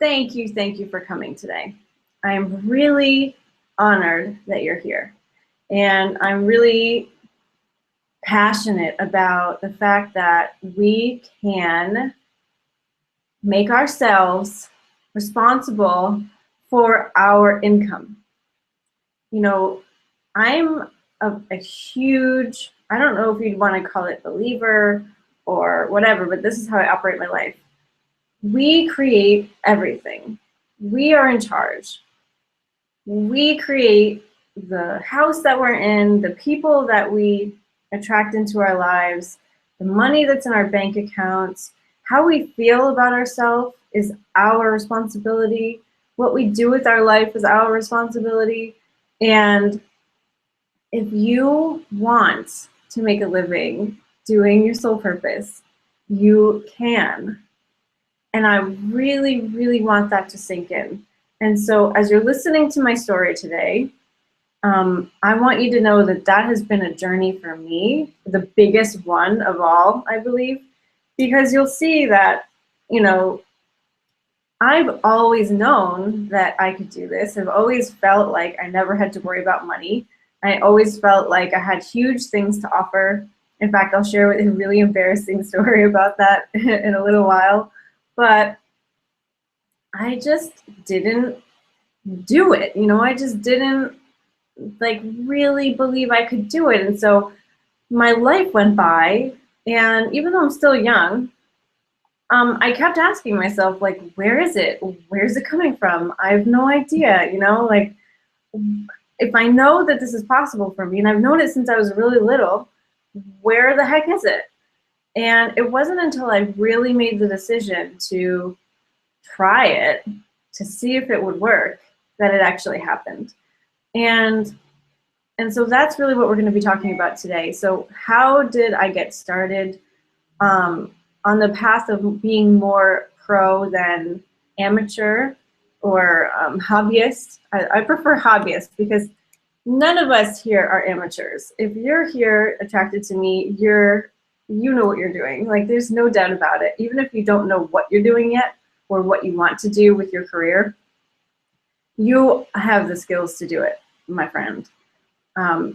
thank you for coming today. I'm really honored that you're here. And I'm really passionate about the fact that we can make ourselves responsible for our income. You know, I'm a huge, I don't know if you'd want to call it believer or whatever, but this is how I operate my life. We create everything. We are in charge. We create the house that we're in, the people that we attract into our lives, the money that's in our bank accounts. How we feel about ourselves is our responsibility. What we do with our life is our responsibility. And if you want to make a living doing your soul purpose, you can. And I really, really want that to sink in. And so as you're listening to my story today, I want you to know that that has been a journey for me, the biggest one of all, I believe, because you'll see that, you know, I've always known that I could do this. I've always felt like I never had to worry about money. I always felt like I had huge things to offer. In fact, I'll share a really embarrassing story about that in a little while. But I just didn't do it. You know, I just didn't like really believe I could do it. And so my life went by, and even though I'm still young, I kept asking myself, like, where is it? Where's it coming from? I have no idea, you know, like, if I know that this is possible for me, and I've known it since I was really little, where the heck is it? And it wasn't until I really made the decision to try it, to see if it would work, that it actually happened. And so that's really what we're going to be talking about today. So how did I get started on the path of being more pro than amateur or hobbyist? I prefer hobbyist because none of us here are amateurs. If you're here attracted to me, you know what you're doing. Like, there's no doubt about it. Even if you don't know what you're doing yet or what you want to do with your career, you have the skills to do it, my friend.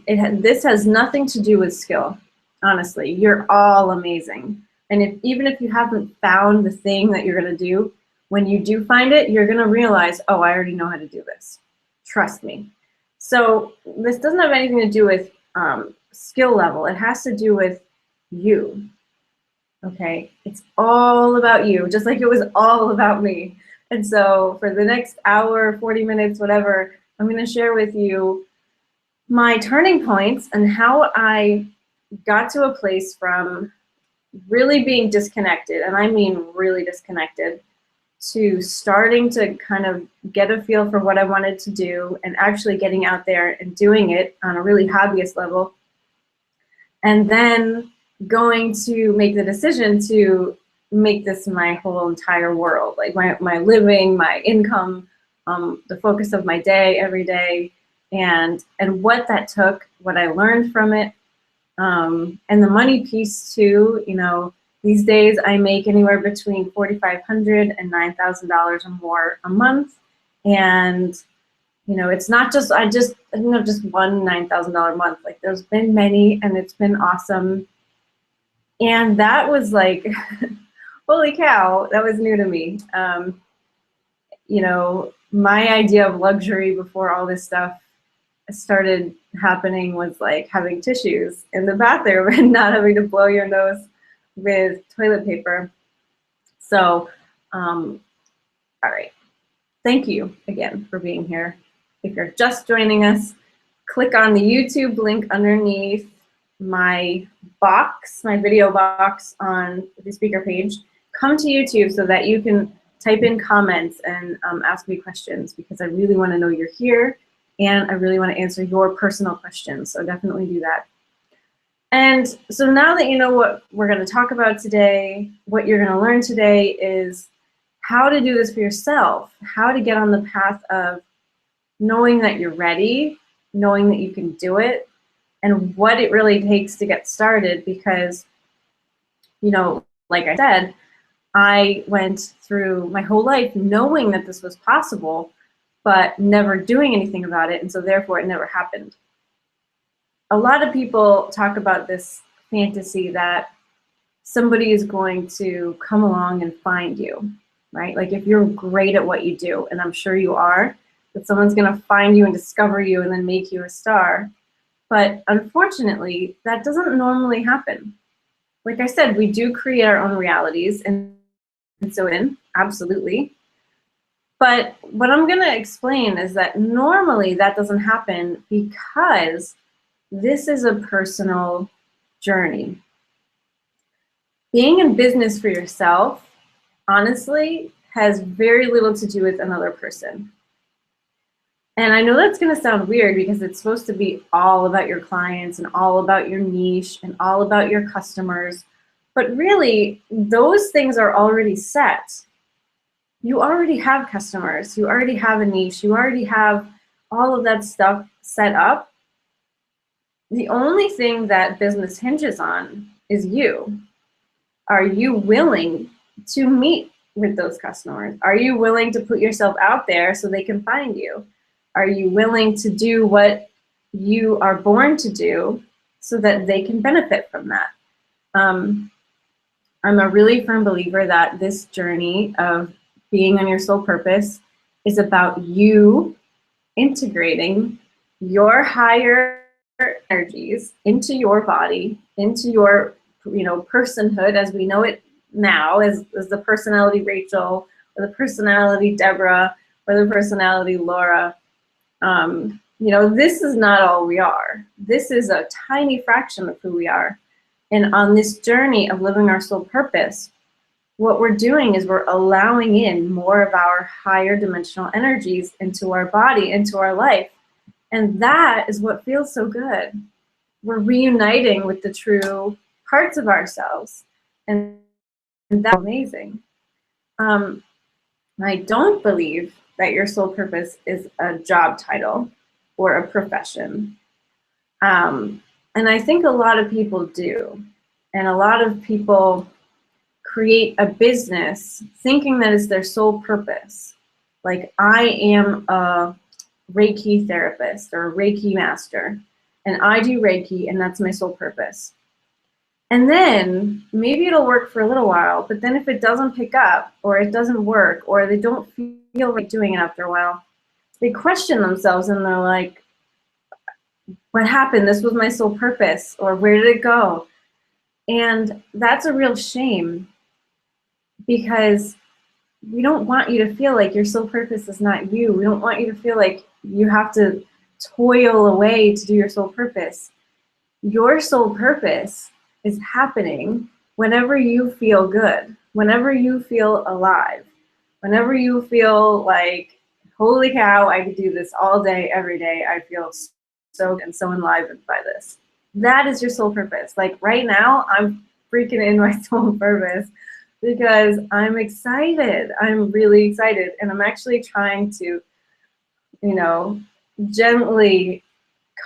This has nothing to do with skill. Honestly, you're all amazing. And even if you haven't found the thing that you're going to do, when you do find it, you're going to realize, oh, I already know how to do this. Trust me. So this doesn't have anything to do with skill level. It has to do with you. Okay? It's all about you, just like it was all about me. And so for the next hour, 40 minutes, whatever, I'm going to share with you my turning points and how I got to a place from really being disconnected, and I mean really disconnected, to starting to kind of get a feel for what I wanted to do and actually getting out there and doing it on a really hobbyist level. And then going to make the decision to make this my whole entire world, like my living, my income, the focus of my day every day, and what that took, what I learned from it, and the money piece too. You know, these days I make anywhere between $4,500 and $9,000 or more a month, and you know, it's not just I don't have just one $9,000 month. Like, there's been many, and it's been awesome. And that was like, holy cow, that was new to me. You know, my idea of luxury before all this stuff started happening was like having tissues in the bathroom and not having to blow your nose with toilet paper. So, all right. Thank you again for being here. If you're just joining us, click on the YouTube link underneath my box, my video box on the speaker page. Come to YouTube so that you can type in comments and ask me questions, because I really want to know you're here and I really want to answer your personal questions. So definitely do that. And so now that you know what we're going to talk about today, what you're going to learn today is how to do this for yourself, how to get on the path of knowing that you're ready, knowing that you can do it, and what it really takes to get started. Because, you know, like I said, I went through my whole life knowing that this was possible, but never doing anything about it, and so therefore it never happened. A lot of people talk about this fantasy that somebody is going to come along and find you, right? Like if you're great at what you do, and I'm sure you are, that someone's going to find you and discover you and then make you a star. But unfortunately, that doesn't normally happen. Like I said, we do create our own realities, and so absolutely. But what I'm going to explain is that normally that doesn't happen because this is a personal journey. Being in business for yourself, honestly, has very little to do with another person. And I know that's going to sound weird because it's supposed to be all about your clients and all about your niche and all about your customers. But really, those things are already set. You already have customers. You already have a niche. You already have all of that stuff set up. The only thing that business hinges on is you. Are you willing to meet with those customers? Are you willing to put yourself out there so they can find you? Are you willing to do what you are born to do so that they can benefit from that? I'm a really firm believer that this journey of being on your soul purpose is about you integrating your higher energies into your body, into your personhood as we know it now, as the personality Rachel, or the personality Deborah, or the personality Laura. This is not all we are. This is a tiny fraction of who we are. And on this journey of living our soul purpose, what we're doing is we're allowing in more of our higher dimensional energies into our body, into our life. And that is what feels so good. We're reuniting with the true parts of ourselves. And that's amazing. I don't believe that your soul purpose is a job title or a profession. And I think a lot of people do. And a lot of people create a business thinking that it's their sole purpose. Like, I am a Reiki therapist or a Reiki master, and I do Reiki, and that's my sole purpose. And then maybe it'll work for a little while, but then if it doesn't pick up, or it doesn't work, or they don't feel like doing it after a while, they question themselves and they're like, what happened? This was my sole purpose, or where did it go? And that's a real shame, because we don't want you to feel like your sole purpose is not you. We don't want you to feel like you have to toil away to do your sole purpose. Your sole purpose is happening whenever you feel good, whenever you feel alive, whenever you feel like, holy cow, I could do this all day, every day. I feel so good and so enlivened by this. That is your sole purpose. Like right now, I'm freaking in my sole purpose because I'm excited. I'm really excited. And I'm actually trying to, gently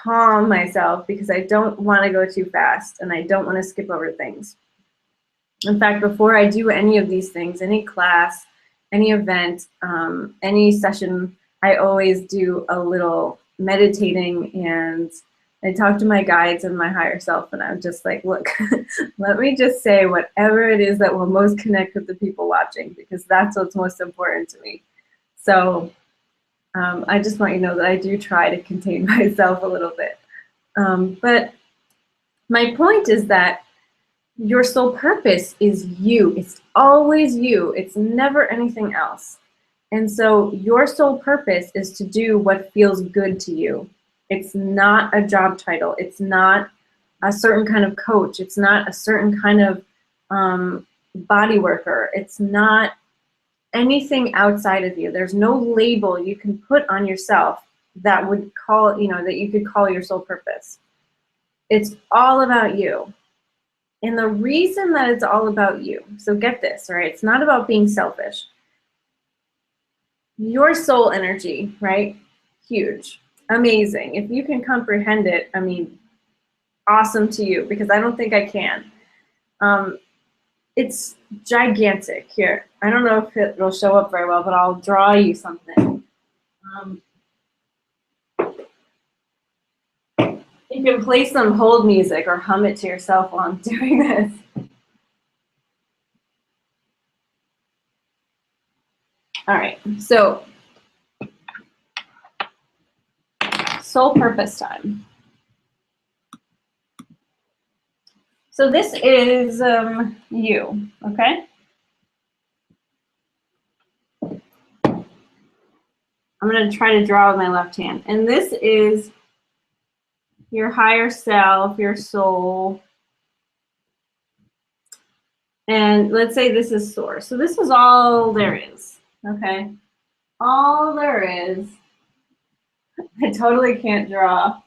calm myself because I don't want to go too fast and I don't want to skip over things. In fact, before I do any of these things, any class, any event, any session, I always do a little meditating, and I talk to my guides and my higher self, and I'm just like, look, let me just say whatever it is that will most connect with the people watching, because that's what's most important to me. So I just want you to know that I do try to contain myself a little bit. But my point is that your sole purpose is you. It's always you. It's never anything else. And so your sole purpose is to do what feels good to you. It's not a job title. It's not a certain kind of coach. It's not a certain kind of body worker. It's not anything outside of you. There's no label you can put on yourself that would call, that you could call your sole purpose. It's all about you. And the reason that it's all about you, so get this, right? It's not about being selfish. Your soul energy, right? Huge, amazing. If you can comprehend it, I mean, awesome to you, because I don't think I can. It's gigantic. Here, I don't know if it'll show up very well, but I'll draw you something. You can play some hold music or hum it to yourself while I'm doing this. All right, so soul purpose time. So this is you, okay? I'm going to try to draw with my left hand. And this is your higher self, your soul. And let's say this is source. So this is all there is, okay? All there is. I totally can't draw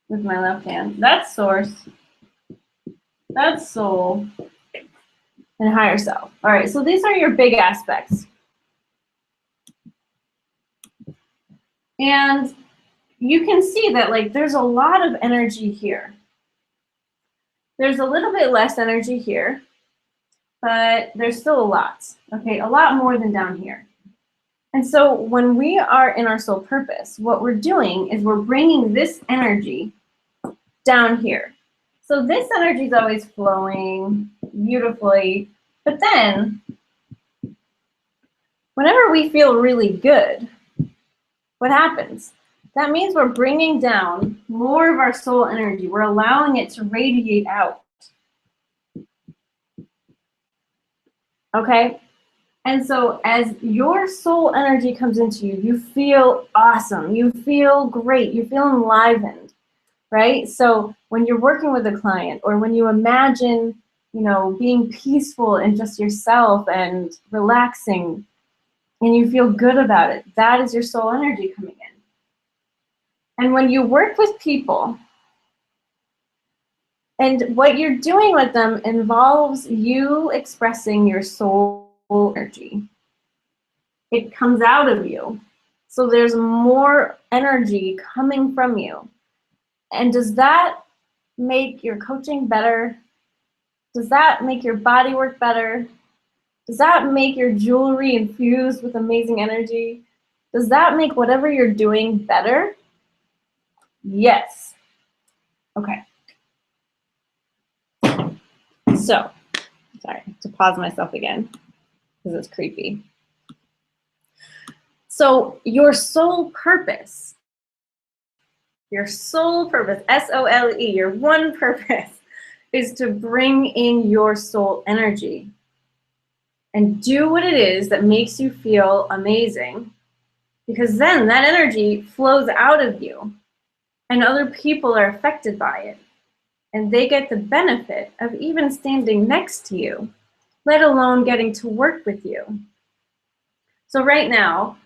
with my left hand. That's source. That's soul. And higher self. All right, so these are your big aspects. And you can see that like there's a lot of energy here. There's a little bit less energy here, but there's still a lot, okay? A lot more than down here. And so when we are in our soul purpose, what we're doing is we're bringing this energy down here. So this energy is always flowing beautifully, but then whenever we feel really good, what happens? That means we're bringing down more of our soul energy. We're allowing it to radiate out. Okay? And so as your soul energy comes into you, you feel awesome. You feel great. You feel enlivened, right? So when you're working with a client or when you imagine, you know, being peaceful and just yourself and relaxing and you feel good about it, that is your soul energy coming in. And when you work with people, and what you're doing with them involves you expressing your soul energy. It comes out of you. So there's more energy coming from you. And does that make your coaching better? Does that make your body work better? Does that make your jewelry infused with amazing energy? Does that make whatever you're doing better? Yes. Okay. So, sorry, to pause myself again, because it's creepy. So your soul purpose, S-O-L-E, your one purpose is to bring in your soul energy and do what it is that makes you feel amazing, because then that energy flows out of you and other people are affected by it. And they get the benefit of even standing next to you, let alone getting to work with you. So right now,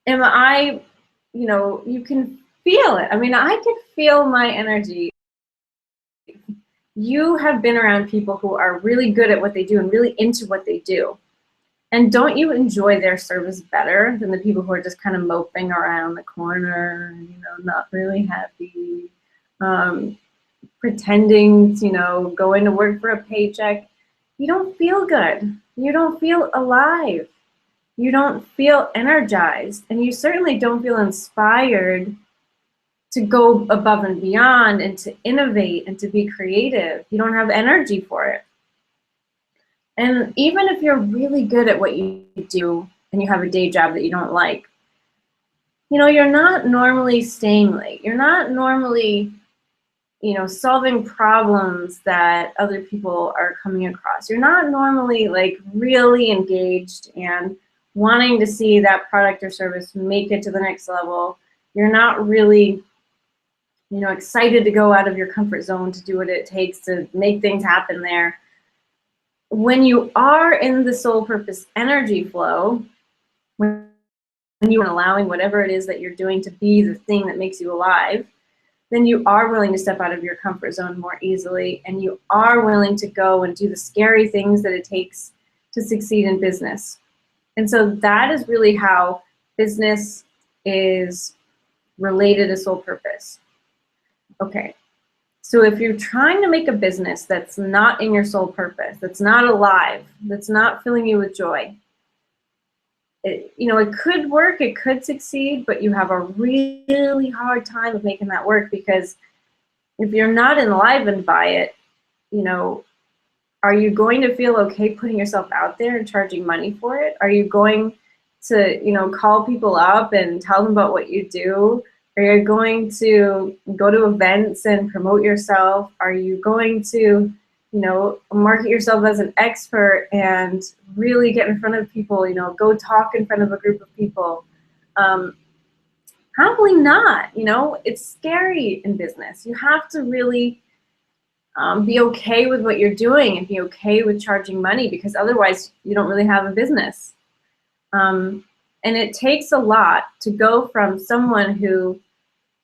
am I, you know, you can feel it. I mean, I can feel my energy. You have been around people who are really good at what they do and really into what they do. And don't you enjoy their service better than the people who are just kind of moping around the corner, you know, not really happy, pretending, you know, going to work for a paycheck? You don't feel good. You don't feel alive. You don't feel energized. And you certainly don't feel inspired to go above and beyond and to innovate and to be creative. You don't have energy for it. And even if you're really good at what you do and you have a day job that you don't like, you know, you're not normally staying late. You're not normally, you know, solving problems that other people are coming across. You're not normally like really engaged and wanting to see that product or service make it to the next level. You're not really, you know, excited to go out of your comfort zone to do what it takes to make things happen there. When you are in the soul purpose energy flow, when you are allowing whatever it is that you're doing to be the thing that makes you alive, then you are willing to step out of your comfort zone more easily, and you are willing to go and do the scary things that it takes to succeed in business. And so that is really how business is related to soul purpose. Okay, So if you're trying to make a business that's not in your soul purpose, that's not alive, that's not filling you with joy, it could work, it could succeed, but you have a really hard time of making that work, because if you're not enlivened by it, are you going to feel okay putting yourself out there and charging money for it? Are you going to, call people up and tell them about what you do? Are you going to go to events and promote yourself? Are you going to, market yourself as an expert and really get in front of people, go talk in front of a group of people? Probably not. It's scary in business. You have to really be okay with what you're doing and be okay with charging money, because otherwise you don't really have a business. And it takes a lot to go from someone who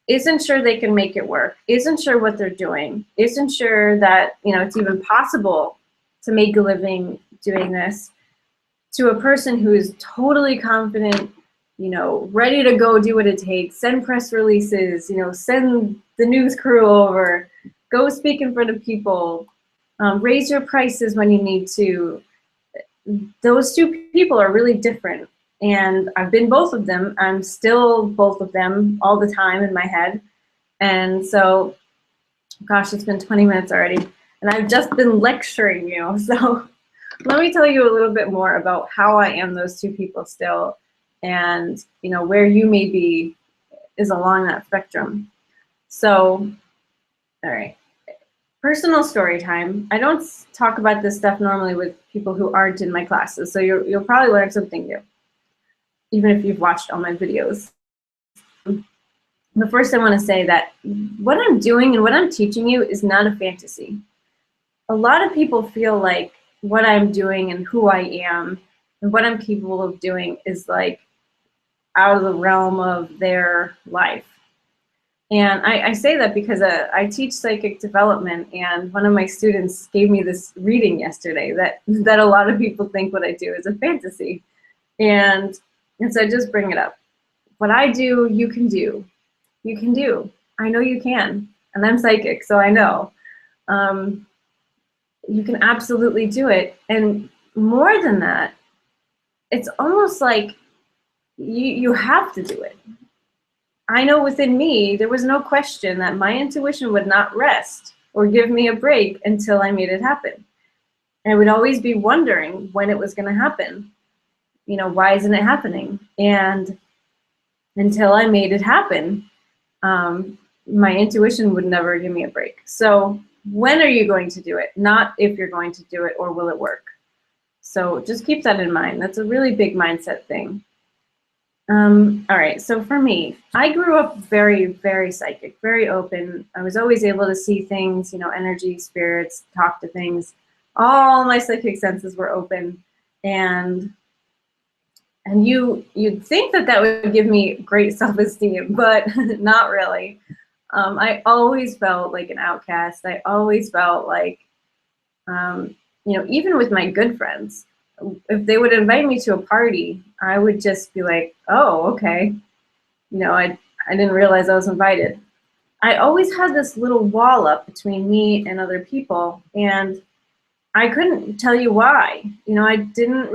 isn't sure they can make it work, isn't sure what they're doing, isn't sure that it's even possible to make a living doing this, to a person who is totally confident, ready to go do what it takes, send press releases, send the news crew over, go speak in front of people, raise your prices when you need to. Those two people are really different. And I've been both of them. I'm still both of them all the time in my head. And so, gosh, it's been 20 minutes already. And I've just been lecturing you. So let me tell you a little bit more about how I am those two people still. And, where you may be is along that spectrum. So, all right. Personal story time. I don't talk about this stuff normally with people who aren't in my classes. So you'll probably learn something new, even if you've watched all my videos. But first I want to say that what I'm doing and what I'm teaching you is not a fantasy. A lot of people feel like what I'm doing and who I am and what I'm capable of doing is like out of the realm of their life. And I say that because I teach psychic development, and one of my students gave me this reading yesterday that a lot of people think what I do is a fantasy. And so I just bring it up. What I do, you can do. You can do. I know you can. And I'm psychic, so I know. You can absolutely do it. And more than that, it's almost like you have to do it. I know within me, there was no question that my intuition would not rest or give me a break until I made it happen. And I would always be wondering when it was going to happen. Why isn't it happening? And until I made it happen, my intuition would never give me a break. So when are you going to do it? Not if you're going to do it or will it work. So just keep that in mind. That's a really big mindset thing. All right, so for me, I grew up very, very psychic, very open. I was always able to see things, energy, spirits, talk to things. All my psychic senses were open. And you'd think that would give me great self-esteem, but not really. I always felt like an outcast. I always felt like, even with my good friends, if they would invite me to a party, I would just be like, oh, okay. I didn't realize I was invited. I always had this little wall up between me and other people, and I couldn't tell you why. I didn't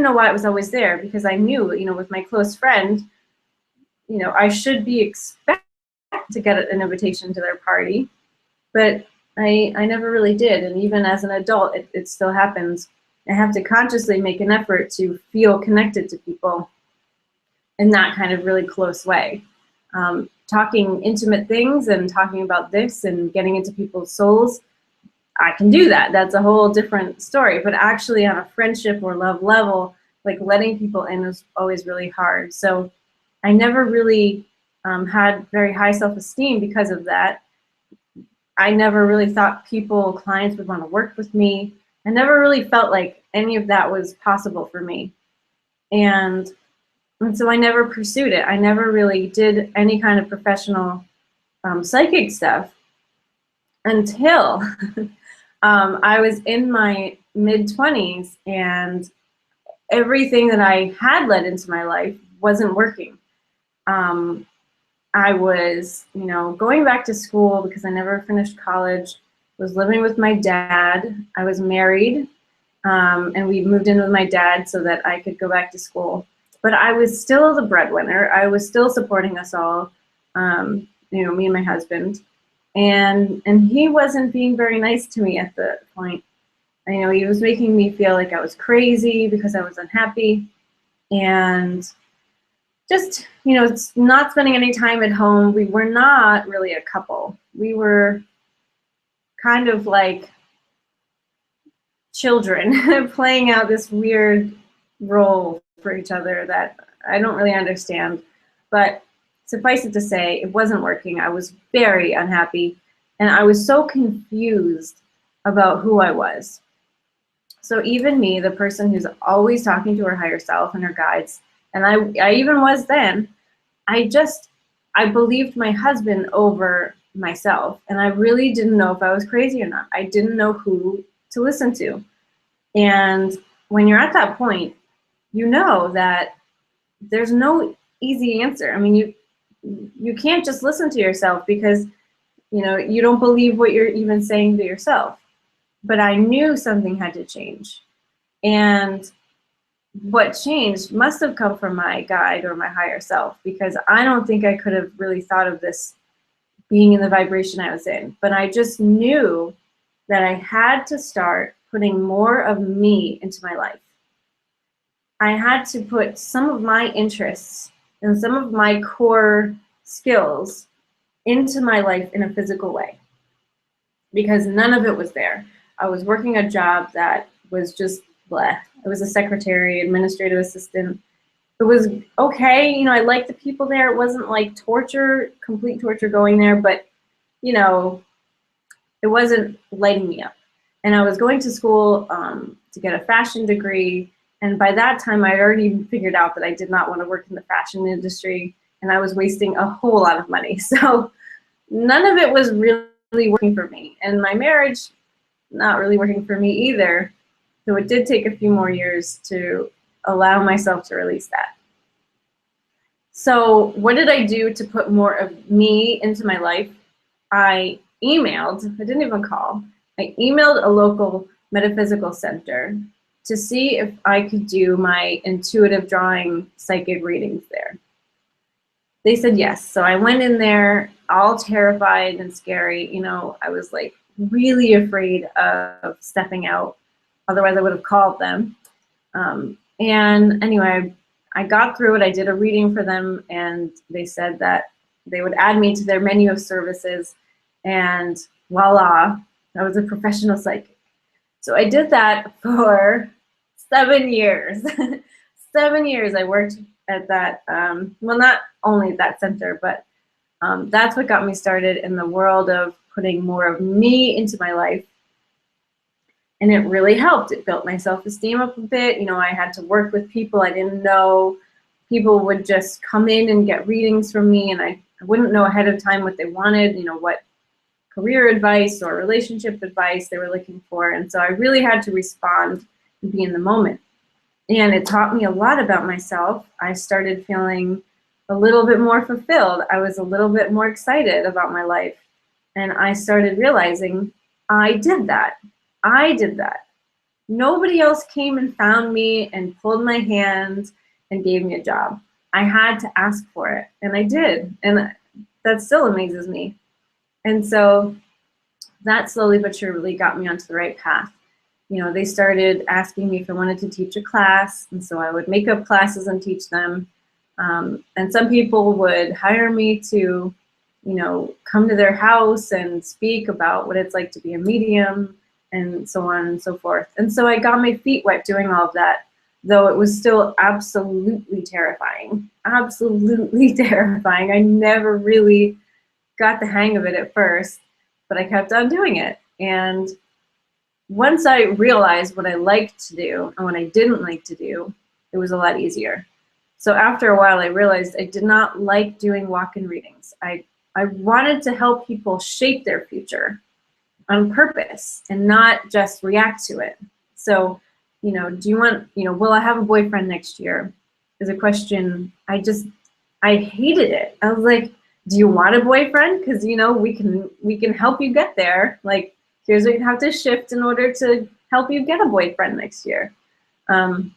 know why it was always there, because I knew, with my close friend, I should be expected to get an invitation to their party, but I never really did. And even as an adult, it still happens. I have to consciously make an effort to feel connected to people in that kind of really close way. Talking intimate things and talking about this and getting into people's souls, I can do that. That's a whole different story. But actually on a friendship or love level, like letting people in was always really hard. So I never really had very high self-esteem because of that. I never really thought clients would want to work with me. I never really felt like any of that was possible for me. And so I never pursued it. I never really did any kind of professional psychic stuff until I was in my mid-20s, and everything that I had led into my life wasn't working. I was, going back to school because I never finished college, was living with my dad. I was married, and we moved in with my dad so that I could go back to school. But I was still the breadwinner. I was still supporting us all, me and my husband. And he wasn't being very nice to me at the point. He was making me feel like I was crazy because I was unhappy. And just, not spending any time at home. We were not really a couple. We were kind of like children playing out this weird role for each other that I don't really understand. But suffice it to say, it wasn't working. I was very unhappy, and I was so confused about who I was. So even me, the person who's always talking to her higher self and her guides, and I even was then, I believed my husband over myself, and I really didn't know if I was crazy or not. I didn't know who to listen to. And when you're at that point, you know that there's no easy answer. I mean, you can't just listen to yourself because, you don't believe what you're even saying to yourself. But I knew something had to change. And what changed must have come from my guide or my higher self, because I don't think I could have really thought of this being in the vibration I was in. But I just knew that I had to start putting more of me into my life. I had to put some of my interests and some of my core skills into my life in a physical way, because none of it was there. I was working a job that was just bleh. I was a secretary, administrative assistant. It was okay. I liked the people there. It wasn't like torture, complete torture going there, but, it wasn't lighting me up. And I was going to school to get a fashion degree. And by that time, I had already figured out that I did not want to work in the fashion industry, and I was wasting a whole lot of money. So none of it was really working for me. And my marriage, not really working for me either. So it did take a few more years to allow myself to release that. So what did I do to put more of me into my life? I emailed, I didn't even call, I emailed a local metaphysical center to see if I could do my intuitive drawing psychic readings there. They said yes. So I went in there all terrified and scary. I was like really afraid of stepping out. Otherwise I would have called them. And anyway, I got through it. I did a reading for them, and they said that they would add me to their menu of services, and voila, I was a professional psychic. So I did that for 7 years. 7 years I worked at that, well, not only that center, but that's what got me started in the world of putting more of me into my life. And it really helped. It built my self-esteem up a bit. I had to work with people I didn't know. People would just come in and get readings from me, and I wouldn't know ahead of time what they wanted, what career advice or relationship advice they were looking for. And so I really had to respond and be in the moment. And it taught me a lot about myself. I started feeling a little bit more fulfilled. I was a little bit more excited about my life. And I started realizing I did that. I did that. Nobody else came and found me and pulled my hand and gave me a job. I had to ask for it, and I did. And that still amazes me. And so that slowly but surely got me onto the right path. They started asking me if I wanted to teach a class, and so I would make up classes and teach them. And some people would hire me to, come to their house and speak about what it's like to be a medium, and so on and so forth. And so I got my feet wet doing all of that, though it was still absolutely terrifying. Absolutely terrifying. I never really got the hang of it at first, but I kept on doing it. And once I realized what I liked to do and what I didn't like to do, it was a lot easier. So after a while, I realized I did not like doing walk-in readings. I wanted to help people shape their future on purpose and not just react to it. So, do you want, will I have a boyfriend next year? Is a question. I hated it. I was like, Do you want a boyfriend? Because, you know, we can help you get there. Like, here's what you have to shift in order to help you get a boyfriend next year. And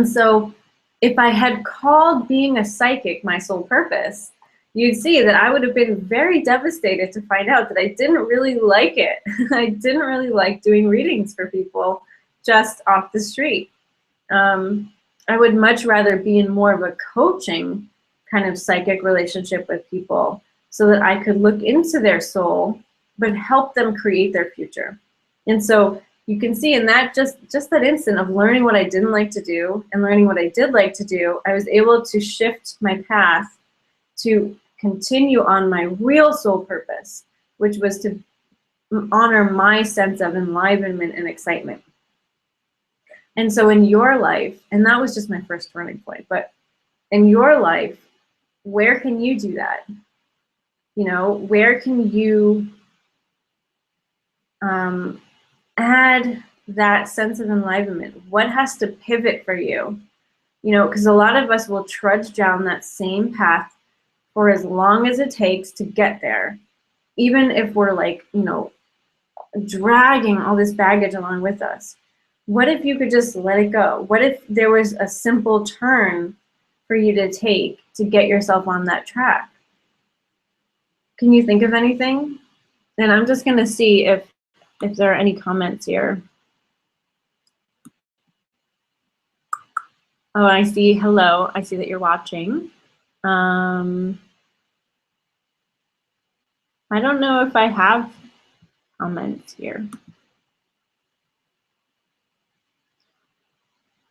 so if I had called being a psychic my sole purpose, you'd see that I would have been very devastated to find out that I didn't really like it. I didn't really like doing readings for people just off the street. I would much rather be in more of a coaching kind of psychic relationship with people so that I could look into their soul, but help them create their future. And so you can see in that just that instant of learning what I didn't like to do and learning what I did like to do, I was able to shift my path to continue on my real soul purpose, which was to honor my sense of enlivenment and excitement. And so in your life, and that was just my first turning point, but in your life, where can you do that? You know, where can you add that sense of enlivenment? What has to pivot for you? You know, because a lot of us will trudge down that same path for as long as it takes to get there, even if we're like, you know, dragging all this baggage along with us. What if you could just let it go? What if there was a simple turn for you to take to get yourself on that track? Can you think of anything? And I'm just going to see if there are any comments here. Oh, I see. Hello. I see that you're watching. I don't know if I have comments here.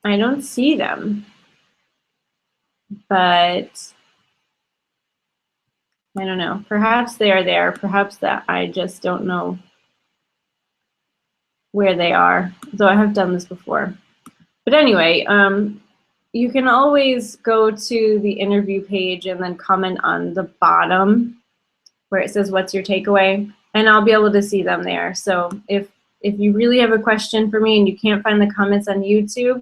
I don't see them, but I don't know. Perhaps they are there. Perhaps that I just don't know where they are, though I have done this before. But anyway, you can always go to the interview page and then comment on the bottom where it says, what's your takeaway? And I'll be able to see them there. So if you really have a question for me and you can't find the comments on YouTube,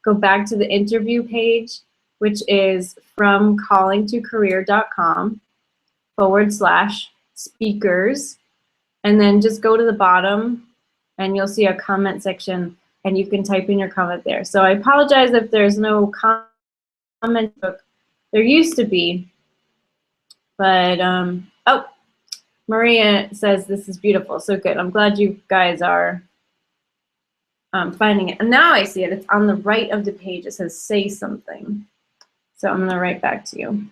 go back to the interview page, which is from callingtocareer.com/speakers. And then just go to the bottom and you'll see a comment section and you can type in your comment there. So I apologize if there's no comment book. There used to be, but oh, Maria says this is beautiful. So good. I'm glad you guys are finding it. And now I see it. It's on the right of the page. It says say something. So I'm going to write back to you.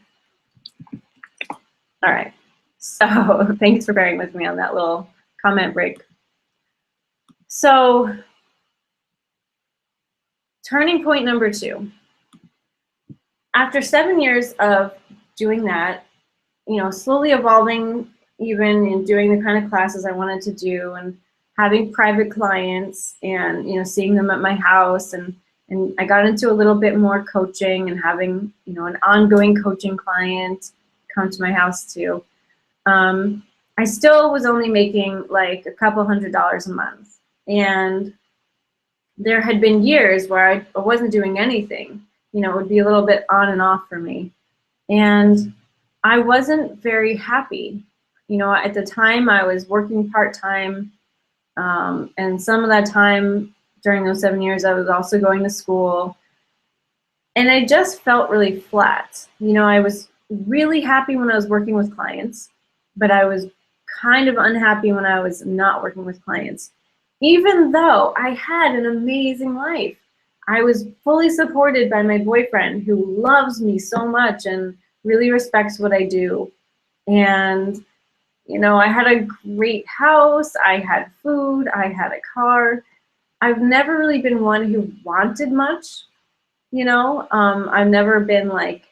All right. So thanks for bearing with me on that little comment break. So turning point number 2. After 7 years of doing that, you know, slowly evolving even in doing the kind of classes I wanted to do and having private clients and, you know, seeing them at my house, and I got into a little bit more coaching and having, you know, an ongoing coaching client come to my house too. I still was only making like a couple $100s a month. And there had been years where I wasn't doing anything. You know, it would be a little bit on and off for me. And I wasn't very happy. You know, at the time I was working part-time, and some of that time during those 7 years I was also going to school. And I just felt really flat. You know, I was really happy when I was working with clients, but I was kind of unhappy when I was not working with clients. Even though I had an amazing life. I was fully supported by my boyfriend who loves me so much and really respects what I do. And, you know, I had a great house, I had food, I had a car. I've never really been one who wanted much, you know. I've never been like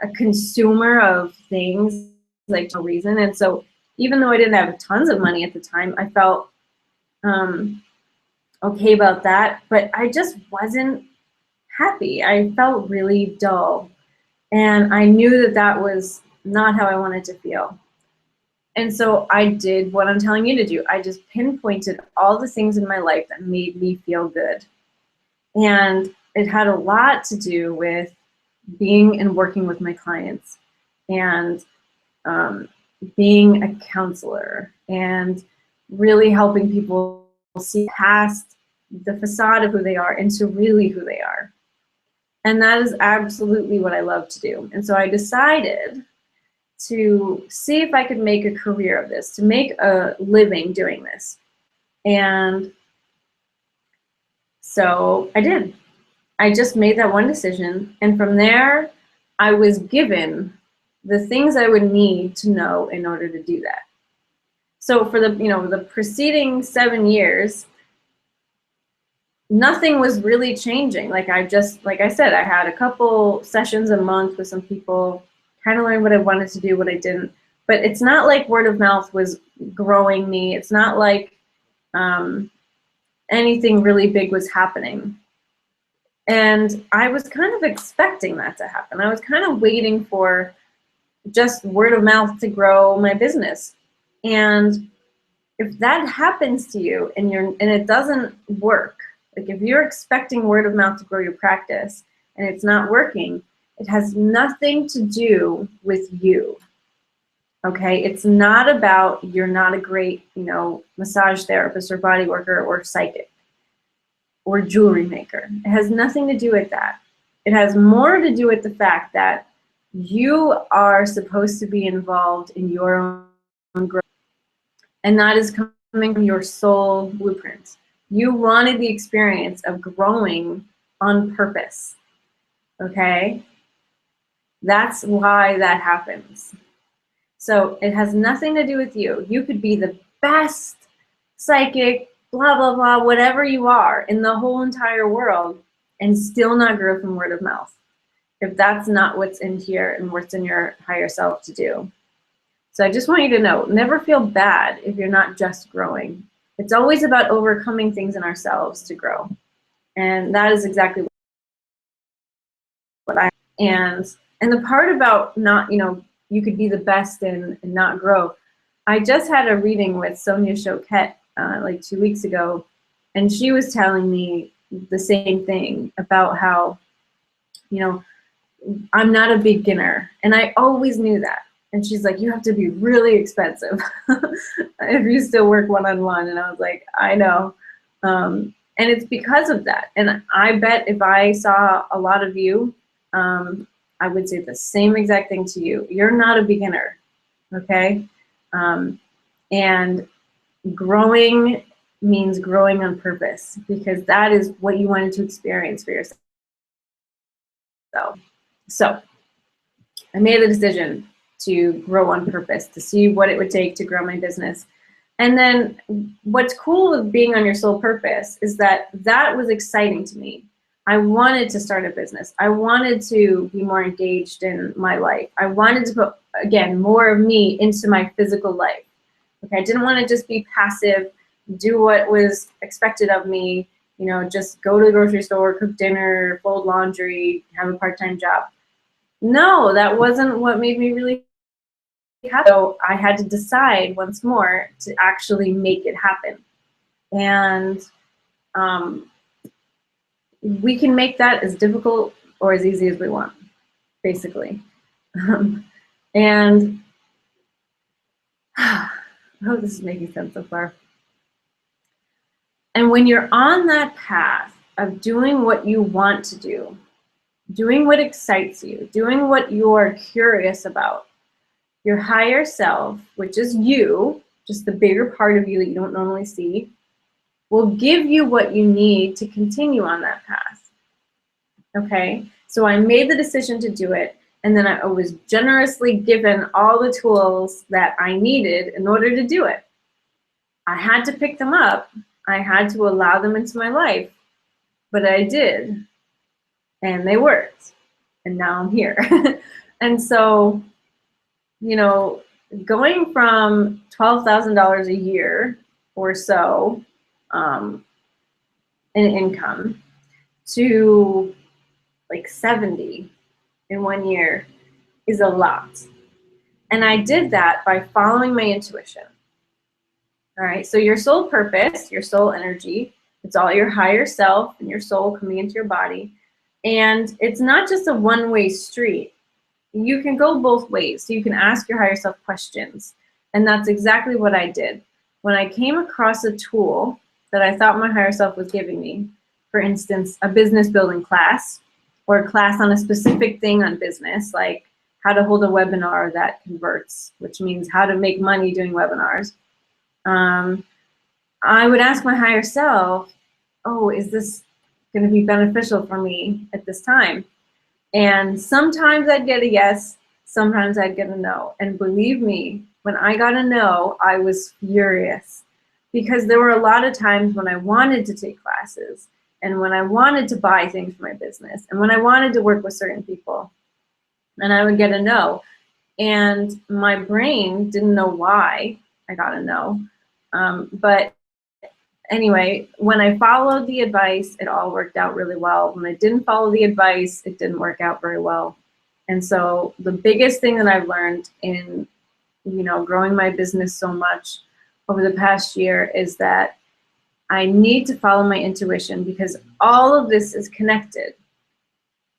a consumer of things, like no reason. And so even though I didn't have tons of money at the time, I felt okay about that, but I just wasn't happy. I felt really dull, and I knew that that was not how I wanted to feel. And so I did what I'm telling you to do. I just pinpointed all the things in my life that made me feel good. And it had a lot to do with being and working with my clients. And being a counselor and really helping people see past the facade of who they are into really who they are. And that is absolutely what I love to do. And so I decided to see if I could make a career of this, to make a living doing this. And so I did. I just made that one decision. And from there, I was given the things I would need to know in order to do that. So for the preceding 7 years, nothing was really changing. Like I said, I had a couple sessions a month with some people, kind of learned what I wanted to do, what I didn't. But it's not like word of mouth was growing me. It's not like anything really big was happening. And I was kind of expecting that to happen. I was kind of waiting for just word of mouth to grow my business. And if that happens to you and it doesn't work, like if you're expecting word of mouth to grow your practice and it's not working, it has nothing to do with you. Okay, it's not about you're not a great, massage therapist or body worker or psychic or jewelry maker. It has nothing to do with that. It has more to do with the fact that you are supposed to be involved in your own growth. And that is coming from your soul blueprint. You wanted the experience of growing on purpose. Okay? That's why that happens. So it has nothing to do with you. You could be the best psychic, blah, blah, blah, whatever you are in the whole entire world and still not grow from word of mouth, if that's not what's in here and what's in your higher self to do. So I just want you to know, never feel bad if you're not just growing. It's always about overcoming things in ourselves to grow. And that is exactly what I, and the part about not, you could be the best and not grow. I just had a reading with Sonia Choquette like 2 weeks ago, and she was telling me the same thing about how, I'm not a beginner, and I always knew that. And she's like, you have to be really expensive if you still work one-on-one. And I was like, I know. And it's because of that. And I bet if I saw a lot of you, I would say the same exact thing to you. You're not a beginner, okay? And growing means growing on purpose, because that is what you wanted to experience for yourself. So I made a decision to grow on purpose, to see what it would take to grow my business. And then what's cool with being on your soul purpose is that was exciting to me. I wanted to start a business. I wanted to be more engaged in my life. I wanted to put, again, more of me into my physical life. Okay, I didn't want to just be passive, do what was expected of me, just go to the grocery store, cook dinner, fold laundry, have a part-time job. No, that wasn't what made me really happy. So I had to decide once more to actually make it happen. And we can make that as difficult or as easy as we want, basically. And I hope this is making sense so far. And when you're on that path of doing what you want to do, doing what excites you, doing what you're curious about, your higher self, which is you, just the bigger part of you that you don't normally see, will give you what you need to continue on that path. Okay? So I made the decision to do it, and then I was generously given all the tools that I needed in order to do it. I had to pick them up. I had to allow them into my life, but I did, and they worked, and now I'm here. And so, going from $12,000 a year or so in income to like 70 in 1 year is a lot. And I did that by following my intuition. All right, so your soul purpose, your soul energy, it's all your higher self and your soul coming into your body. And it's not just a one-way street. you can go both ways. So you can ask your higher self questions. And that's exactly what I did. When I came across a tool that I thought my higher self was giving me, for instance, a business building class, or a class on a specific thing on business, like how to hold a webinar that converts, which means how to make money doing webinars. I would ask my higher self, oh, is this going to be beneficial for me at this time? And sometimes I'd get a yes, sometimes I'd get a no. And believe me, when I got a no, I was furious, because there were a lot of times when I wanted to take classes, and when I wanted to buy things for my business, and when I wanted to work with certain people, and I would get a no. And my brain didn't know why I got a no. But anyway, when I followed the advice, it all worked out really well. When I didn't follow the advice, it didn't work out very well. And so the biggest thing that I've learned in, growing my business so much over the past year is that I need to follow my intuition, because all of this is connected.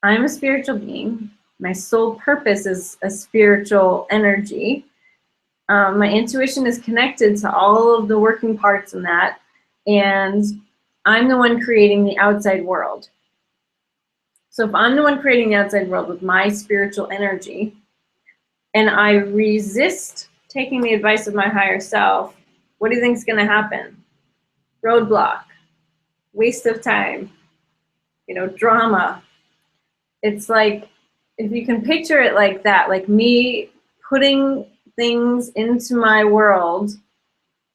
I'm a spiritual being. My soul purpose is a spiritual energy. My intuition is connected to all of the working parts in that. And I'm the one creating the outside world. So if I'm the one creating the outside world with my spiritual energy, and I resist taking the advice of my higher self, what do you think is going to happen? Roadblock, waste of time, drama. It's like, if you can picture it like that, like me putting things into my world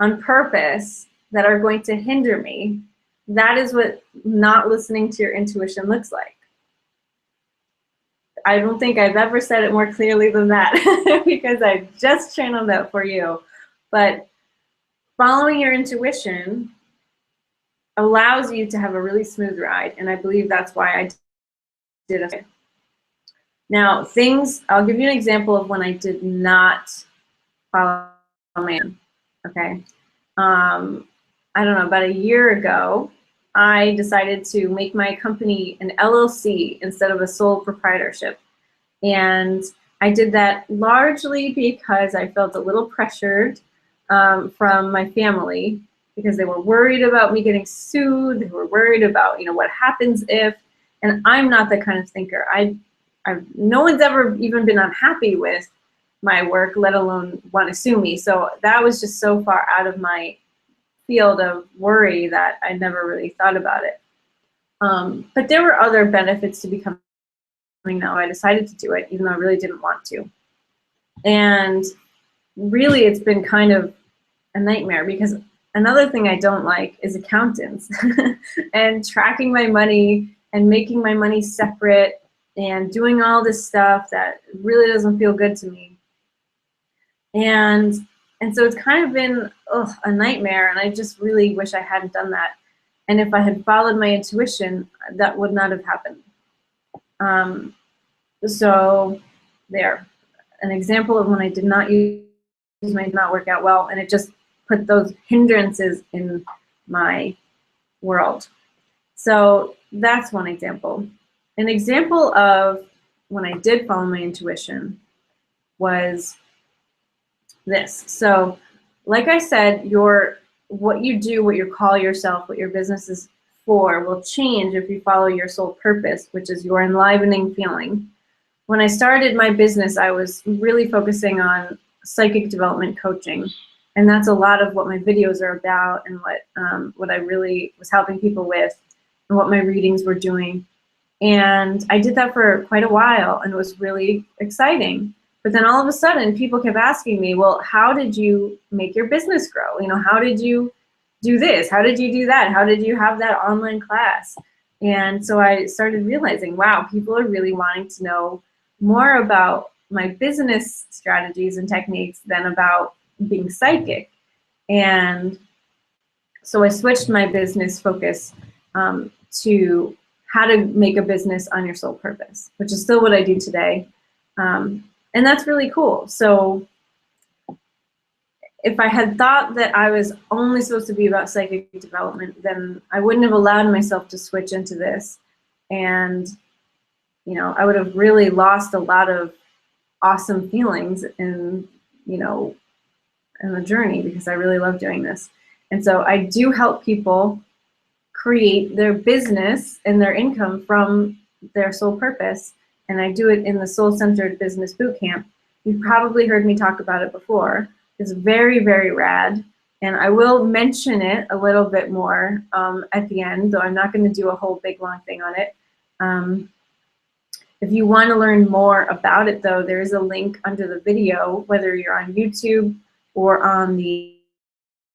on purpose that are going to hinder me, that is what not listening to your intuition looks like. I don't think I've ever said it more clearly than that because I just channeled that for you. But following your intuition allows you to have a really smooth ride, and I believe that's why I did it. Now, I'll give you an example of when I did not follow my own, okay? I don't know, about a year ago, I decided to make my company an LLC instead of a sole proprietorship. And I did that largely because I felt a little pressured from my family, because they were worried about me getting sued. They were worried about, what happens if, and I'm not that kind of thinker. No one's ever even been unhappy with my work, let alone want to sue me. So that was just so far out of my field of worry that I never really thought about it. But there were other benefits to becoming now. I decided to do it, even though I really didn't want to. And really, it's been kind of a nightmare, because another thing I don't like is accountants and tracking my money and making my money separate and doing all this stuff that really doesn't feel good to me. And so it's kind of been a nightmare, and I just really wish I hadn't done that. And if I had followed my intuition, that would not have happened. So there, an example of when I did not use my, did not work out well, and it just put those hindrances in my world. So that's one example. An example of when I did follow my intuition was this. So like I said, what you do, what you call yourself, what your business is for will change if you follow your soul purpose, which is your enlivening feeling. When I started my business, I was really focusing on psychic development coaching. And that's a lot of what my videos are about, and what I really was helping people with, and what my readings were doing. And I did that for quite a while, and it was really exciting. But then all of a sudden, people kept asking me, well, how did you make your business grow? How did you do this? How did you do that? How did you have that online class? And so I started realizing, wow, people are really wanting to know more about my business strategies and techniques than about being psychic. And so I switched my business focus to how to make a business on your soul purpose, which is still what I do today. And that's really cool. So if I had thought that I was only supposed to be about psychic development, then I wouldn't have allowed myself to switch into this. And I would have really lost a lot of awesome feelings in, you know, in the journey, because I really love doing this. And so I do help people create their business and their income from their soul purpose. And I do it in the Soul-Centered Business Bootcamp. You've probably heard me talk about it before. It's very, very rad. And I will mention it a little bit more at the end, though I'm not going to do a whole big long thing on it. If you want to learn more about it, though, there is a link under the video, whether you're on YouTube or on the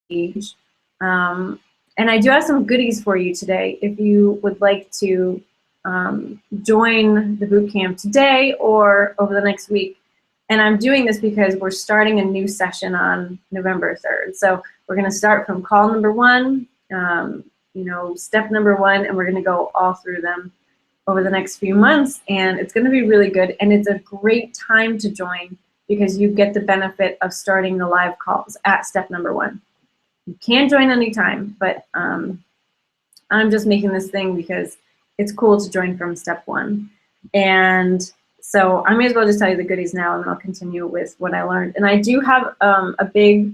page. And I do have some goodies for you today if you would like to join the bootcamp today or over the next week. And I'm doing this because we're starting a new session on November 3rd. So we're going to start from call number 1, you know, step number 1, and we're going to go all through them over the next few months. And it's going to be really good. And it's a great time to join because you get the benefit of starting the live calls at step number 1. You can join anytime, but I'm just making this thing because it's cool to join from step 1. And so I may as well just tell you the goodies now, and then I'll continue with what I learned. And I do have a big,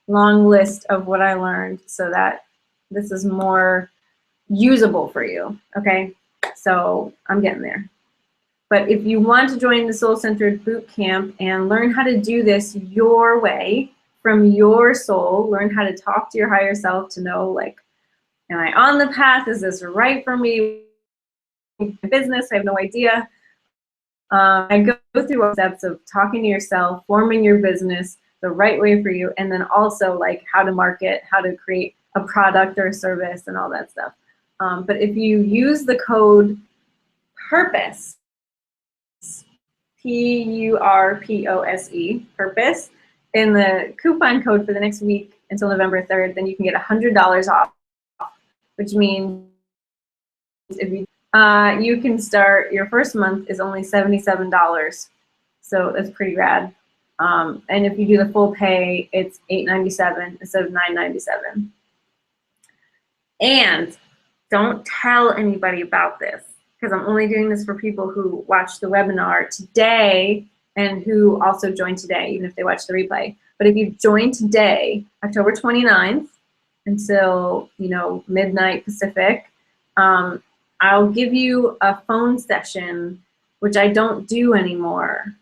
long list of what I learned so that this is more usable for you, okay? So I'm getting there. But if you want to join the Soul-Centered Bootcamp and learn how to do this your way, from your soul, learn how to talk to your higher self to know, like, am I on the path? Is this right for me? Business, I have no idea. I go through all steps of talking to yourself, forming your business the right way for you, and then also like how to market, how to create a product or a service and all that stuff. But if you use the code PURPOSE, P-U-R-P-O-S-E, PURPOSE, in the coupon code for the next week until November 3rd, then you can get $100 off, which means if you can start, your first month is only $77. So that's pretty rad. And if you do the full pay, it's $897 instead of $997. And don't tell anybody about this, because I'm only doing this for people who watch the webinar today and who also joined today, even if they watch the replay. But if you join today, October 29th, until, you know, midnight Pacific, I'll give you a phone session, which I don't do anymore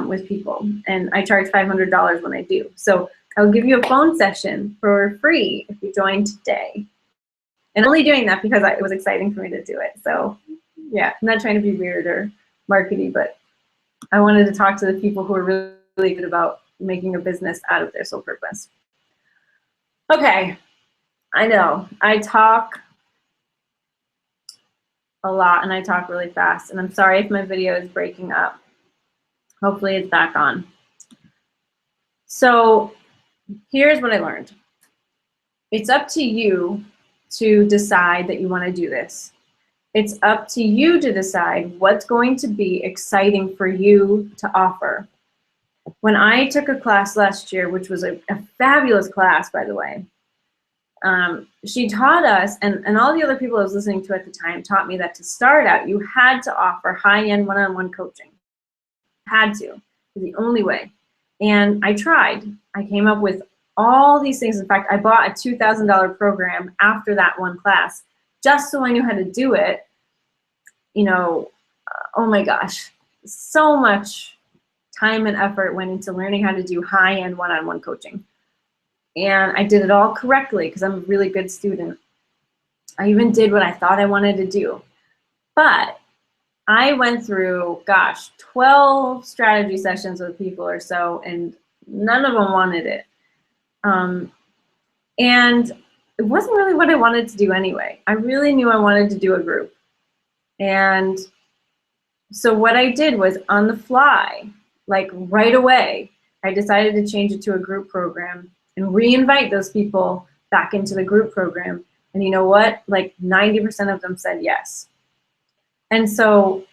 with people. And I charge $500 when I do. So I'll give you a phone session for free if you join today. And I'm only doing that because it was exciting for me to do it. So yeah, I'm not trying to be weird or markety, but I wanted to talk to the people who are really, really good about making a business out of their soul purpose. Okay, I know I talk a lot and I talk really fast, and I'm sorry if my video is breaking up. Hopefully it's back on. So here's what I learned. It's up to you to decide that you want to do this. It's up to you to decide what's going to be exciting for you to offer. When I took a class last year, which was a fabulous class, by the way, she taught us, and all the other people I was listening to at the time taught me that to start out, you had to offer high-end one-on-one coaching. Had to. It was the only way. And I tried. I came up with all these things. In fact, I bought a $2,000 program after that one class, just so I knew how to do it. You know, oh my gosh, so much time and effort went into learning how to do high-end one-on-one coaching. And I did it all correctly because I'm a really good student. I even did what I thought I wanted to do. But I went through, gosh, 12 strategy sessions with people or so, and none of them wanted it. And it wasn't really what I wanted to do anyway. I really knew I wanted to do a group. And so what I did was on the fly, like right away, I decided to change it to a group program and re-invite those people back into the group program. And you know what? Like 90% of them said yes. And so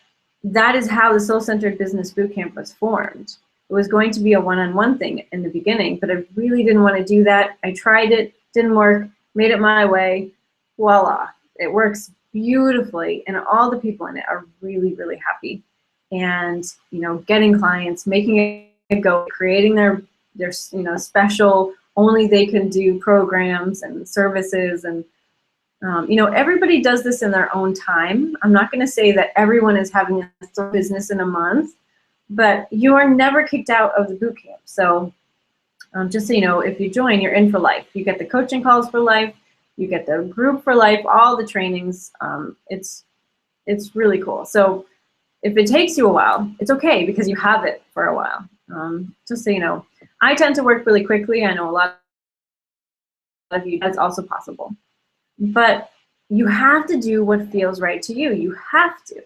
that is how the Soul-Centered Business Bootcamp was formed. It was going to be a one-on-one thing in the beginning, but I really didn't want to do that. I tried it, didn't work, made it my way, voila. It works beautifully, and all the people in it are really, really happy. and, getting clients, making it go, creating their special, only they can do programs and services. And, everybody does this in their own time. I'm not going to say that everyone is having a business in a month, but you are never kicked out of the boot camp. So just so you know, if you join, you're in for life. You get the coaching calls for life. You get the group for life, all the trainings. It's really cool. So if it takes you a while, it's okay because you have it for a while. Just so you know, I tend to work really quickly. I know a lot of you, that's also possible. But you have to do what feels right to you. You have to,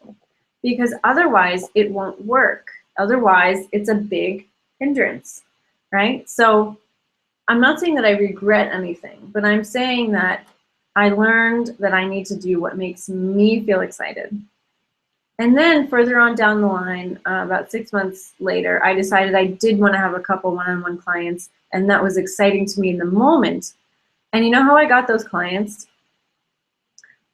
because otherwise it won't work. Otherwise, it's a big hindrance, right? So I'm not saying that I regret anything, but I'm saying that I learned that I need to do what makes me feel excited. And then further on down the line, about 6 months later, I decided I did want to have a couple one-on-one clients, and that was exciting to me in the moment. And you know how I got those clients?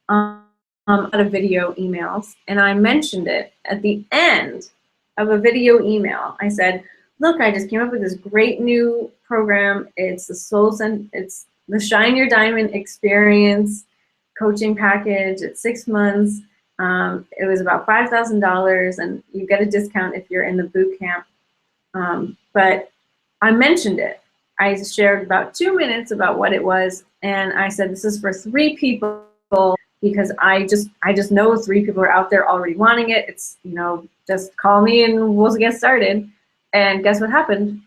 Out of video emails, and I mentioned it at the end of a video email. I said, look, I just came up with this great new program. It's the SoulCentered, it's the Shine Your Diamond Experience coaching package. It's 6 months. It was about $5,000, and you get a discount if you're in the boot camp. But I mentioned it. I shared about 2 minutes about what it was, and I said, this is for 3 people, because I just know 3 people are out there already wanting it. It's, just call me and we'll get started. And guess what happened?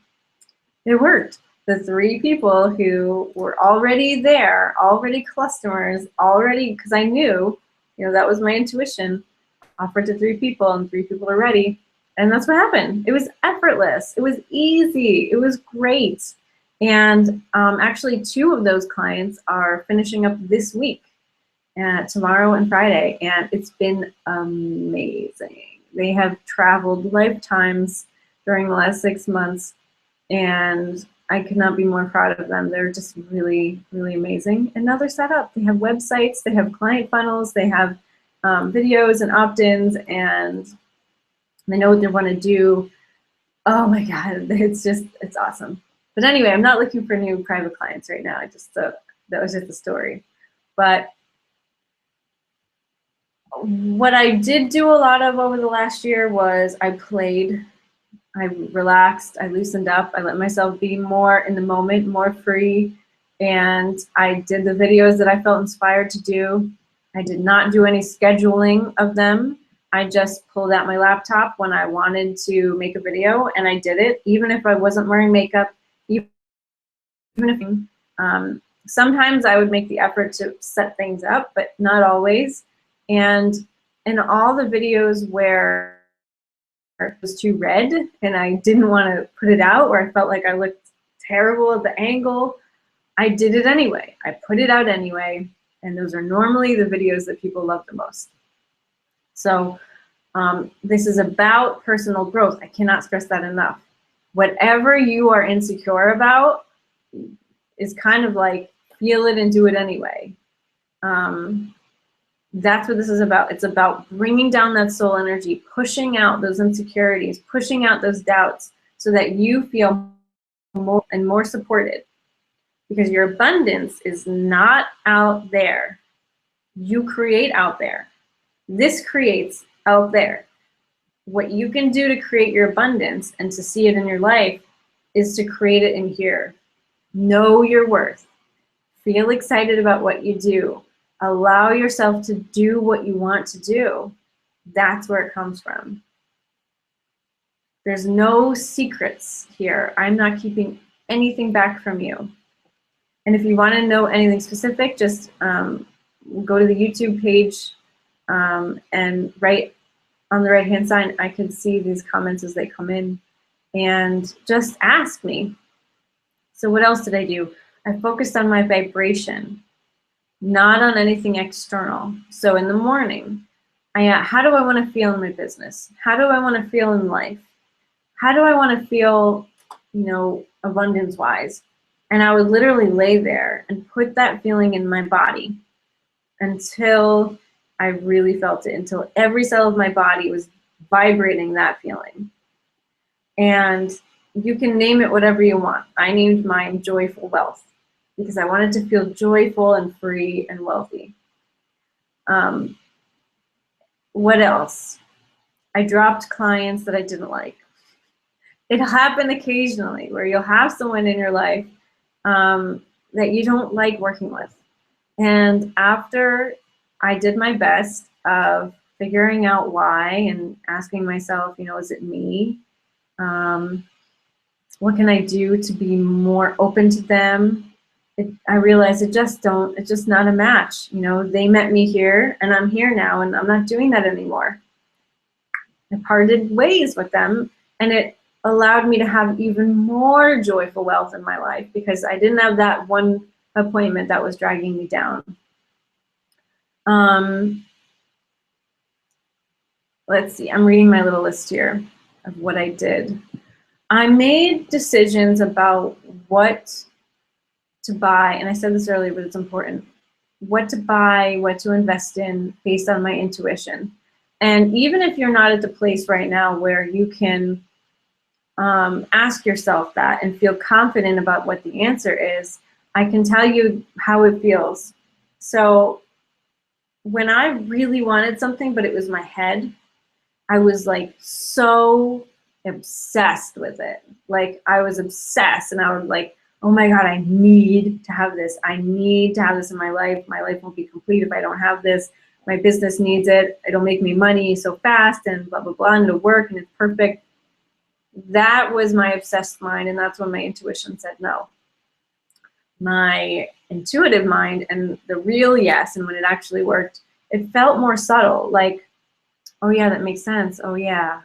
It worked. The 3 people who were already there, already customers, already, because I knew, that was my intuition, offered to 3 people, and 3 people are ready. And that's what happened. It was effortless. It was easy. It was great. And actually 2 of those clients are finishing up this week, tomorrow and Friday, and it's been amazing. They have traveled lifetimes during the last 6 months, and I could not be more proud of them. They're just really, really amazing. And now they're set up. They have websites, they have client funnels, they have videos and opt-ins, and they know what they want to do. Oh my God, it's awesome. But anyway, I'm not looking for new private clients right now. That was just a story. But what I did do a lot of over the last year was I played, I relaxed, I loosened up, I let myself be more in the moment, more free, and I did the videos that I felt inspired to do. I did not do any scheduling of them. I just pulled out my laptop when I wanted to make a video, and I did it, even if I wasn't wearing makeup, even if sometimes I would make the effort to set things up, but not always. And in all the videos where it was too red and I didn't want to put it out, where I felt like I looked terrible at the angle, I did it anyway. I put it out anyway, and those are normally the videos that people love the most. So this is about personal growth. I cannot stress that enough. Whatever you are insecure about is kind of like feel it and do it anyway. That's what this is about. It's about bringing down that soul energy, pushing out those insecurities, pushing out those doubts, so that you feel more and more supported. Because your abundance is not out there. You create out there. This creates out there. What you can do to create your abundance and to see it in your life is to create it in here. Know your worth. Feel excited about what you do. Allow yourself to do what you want to do. That's where it comes from. There's no secrets here. I'm not keeping anything back from you. And if you want to know anything specific, just go to the YouTube page, and right on the right-hand side, I can see these comments as they come in, and just ask me. So what else did I do? I focused on my vibration, not on anything external. So in the morning, how do I want to feel in my business? How do I want to feel in life? How do I want to feel, abundance-wise? And I would literally lay there and put that feeling in my body until I really felt it, until every cell of my body was vibrating that feeling. And you can name it whatever you want. I named mine Joyful Wealth because I wanted to feel joyful and free and wealthy. What else? I dropped clients that I didn't like. It happened occasionally where you'll have someone in your life that you don't like working with. And after I did my best of figuring out why and asking myself, is it me? What can I do to be more open to them? I realized it's just not a match. They met me here and I'm here now and I'm not doing that anymore. I parted ways with them, and it allowed me to have even more joyful wealth in my life because I didn't have that one appointment that was dragging me down. Let's see, I'm reading my little list here of what I did. I made decisions about what to buy, and I said this earlier, but it's important. What to buy, what to invest in based on my intuition. And even if you're not at the place right now where you can ask yourself that and feel confident about what the answer is, I can tell you how it feels. So when I really wanted something, but it was my head, I was like so obsessed with it. Like I was obsessed, and I was like, oh my God, I need to have this. I need to have this in my life. My life won't be complete if I don't have this. My business needs it. It'll make me money so fast and blah, blah, blah, and it'll work and it's perfect. That was my obsessed mind, and that's when my intuition said no. My intuitive mind and the real yes, and when it actually worked, it felt more subtle, like, oh yeah, that makes sense. Oh yeah,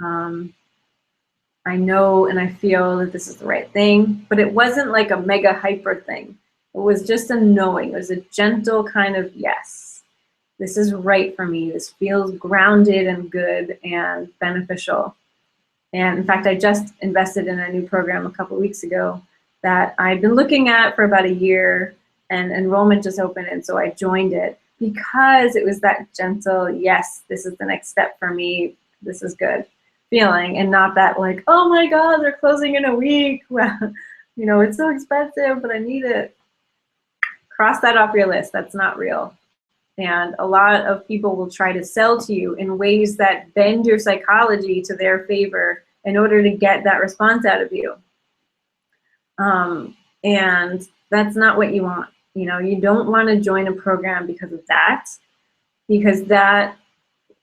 I know and I feel that this is the right thing, but it wasn't like a mega hyper thing. It was just a knowing. It was a gentle kind of yes. This is right for me. This feels grounded and good and beneficial. And in fact, I just invested in a new program a couple weeks ago that I've been looking at for about a year, and enrollment just opened, and so I joined it because it was that gentle, yes, this is the next step for me, this is good feeling, and not that like, oh my God, they're closing in a week. Well, it's so expensive, but I need it. Cross that off your list. That's not real. And a lot of people will try to sell to you in ways that bend your psychology to their favor in order to get that response out of you. And that's not what you want. You don't want to join a program because of that, because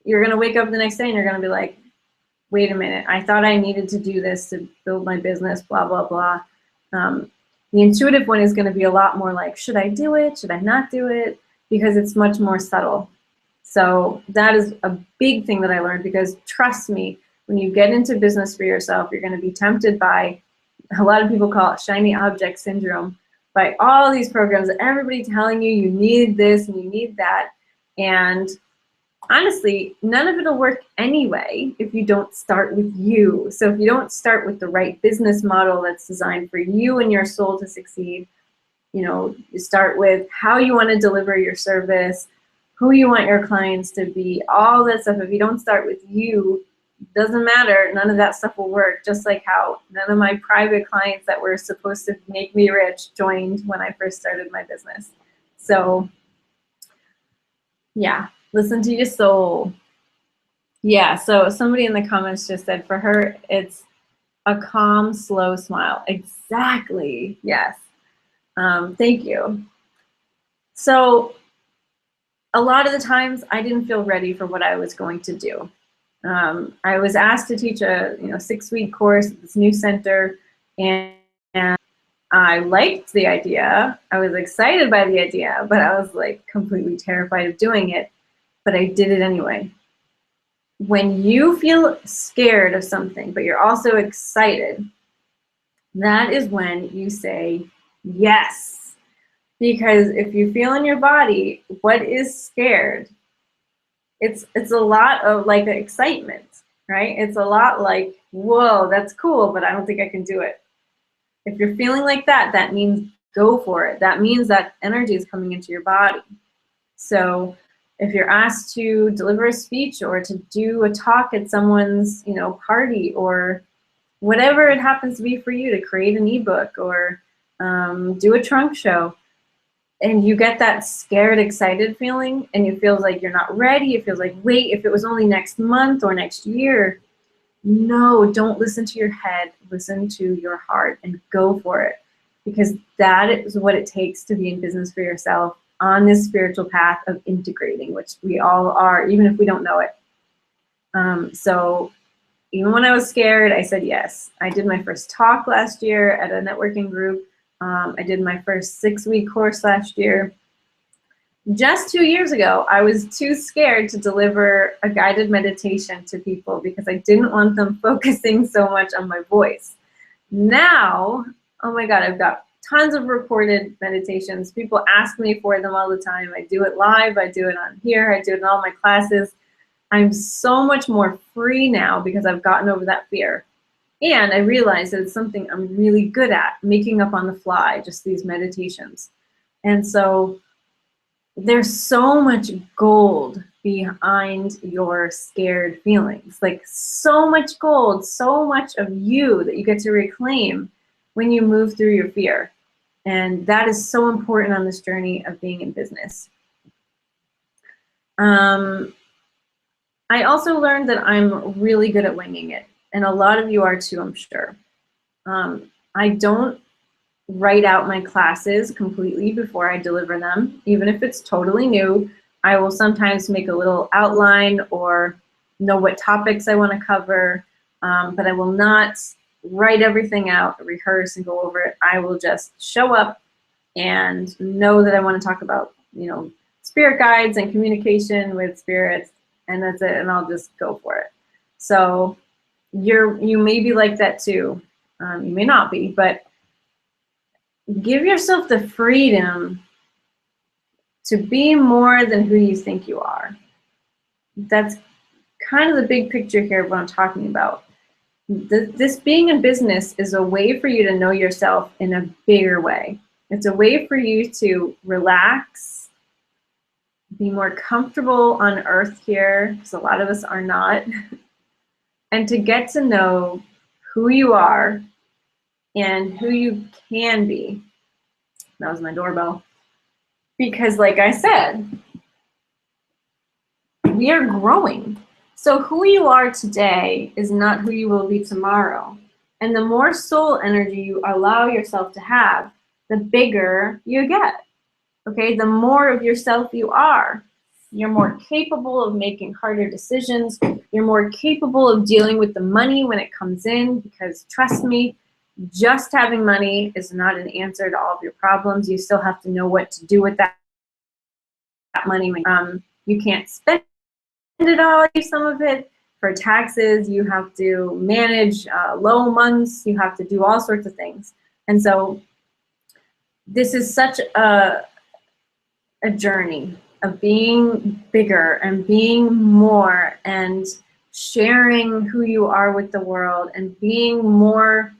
you're going to wake up the next day and you're going to be like, wait a minute, I thought I needed to do this to build my business, blah, blah, blah. The intuitive one is going to be a lot more like, should I do it? Should I not do it? Because it's much more subtle. So that is a big thing that I learned, because trust me, when you get into business for yourself, you're going to be tempted by, a lot of people call it shiny object syndrome, by all these programs, everybody telling you you need this and you need that. And honestly, none of it will work anyway if you don't start with you. So if you don't start with the right business model that's designed for you and your soul to succeed, you start with how you want to deliver your service, who you want your clients to be, all that stuff. If you don't start with you, doesn't matter, none of that stuff will work. Just like how none of my private clients that were supposed to make me rich joined when I first started my business. So yeah, listen to your soul. Yeah, so somebody in the comments just said for her, it's a calm, slow smile. Exactly, yes. Thank you. So a lot of the times I didn't feel ready for what I was going to do. I was asked to teach a 6-week course at this new center, and I liked the idea. I was excited by the idea, but I was like completely terrified of doing it, but I did it anyway. When you feel scared of something, but you're also excited, that is when you say yes. Because if you feel in your body what is scared, it's a lot of like excitement, right? It's a lot like, whoa, that's cool, but I don't think I can do it. If you're feeling like that, that means go for it. That means that energy is coming into your body. So if you're asked to deliver a speech or to do a talk at someone's, party, or whatever it happens to be for you, to create an ebook or do a trunk show, and you get that scared, excited feeling, and you feel like you're not ready. It feels like, wait, if it was only next month or next year. No, don't listen to your head. Listen to your heart and go for it, because that is what it takes to be in business for yourself on this spiritual path of integrating, which we all are, even if we don't know it. So even when I was scared, I said yes. I did my first talk last year at a networking group. I did my first 6-week course last year. Just 2 years ago, I was too scared to deliver a guided meditation to people because I didn't want them focusing so much on my voice. Now, oh my God, I've got tons of recorded meditations. People ask me for them all the time. I do it live, I do it on here, I do it in all my classes. I'm so much more free now because I've gotten over that fear. And I realized that it's something I'm really good at, making up on the fly, just these meditations. And so there's so much gold behind your scared feelings, like so much gold, so much of you that you get to reclaim when you move through your fear. And that is so important on this journey of being in business. I also learned that I'm really good at winging it, and a lot of you are too, I'm sure. I don't write out my classes completely before I deliver them. Even if it's totally new, I will sometimes make a little outline or know what topics I want to cover, but I will not write everything out, rehearse, and go over it. I will just show up and know that I want to talk about, spirit guides and communication with spirits, and that's it, and I'll just go for it. So you may be like that too. You may not be, but give yourself the freedom to be more than who you think you are. That's kind of the big picture here of what I'm talking about. This being in business is a way for you to know yourself in a bigger way. It's a way for you to relax, be more comfortable on earth here, because a lot of us are not, and to get to know who you are and who you can be. That was my doorbell. Because like I said, we are growing. So who you are today is not who you will be tomorrow. And the more soul energy you allow yourself to have, the bigger you get. Okay, the more of yourself you are, you're more capable of making harder decisions. You're more capable of dealing with the money when it comes in, because trust me, just having money is not an answer to all of your problems. You still have to know what to do with that money. You can't spend it all, some of it. For taxes, you have to manage low months. You have to do all sorts of things. And so this is such a journey of being bigger and being more and sharing who you are with the world and being more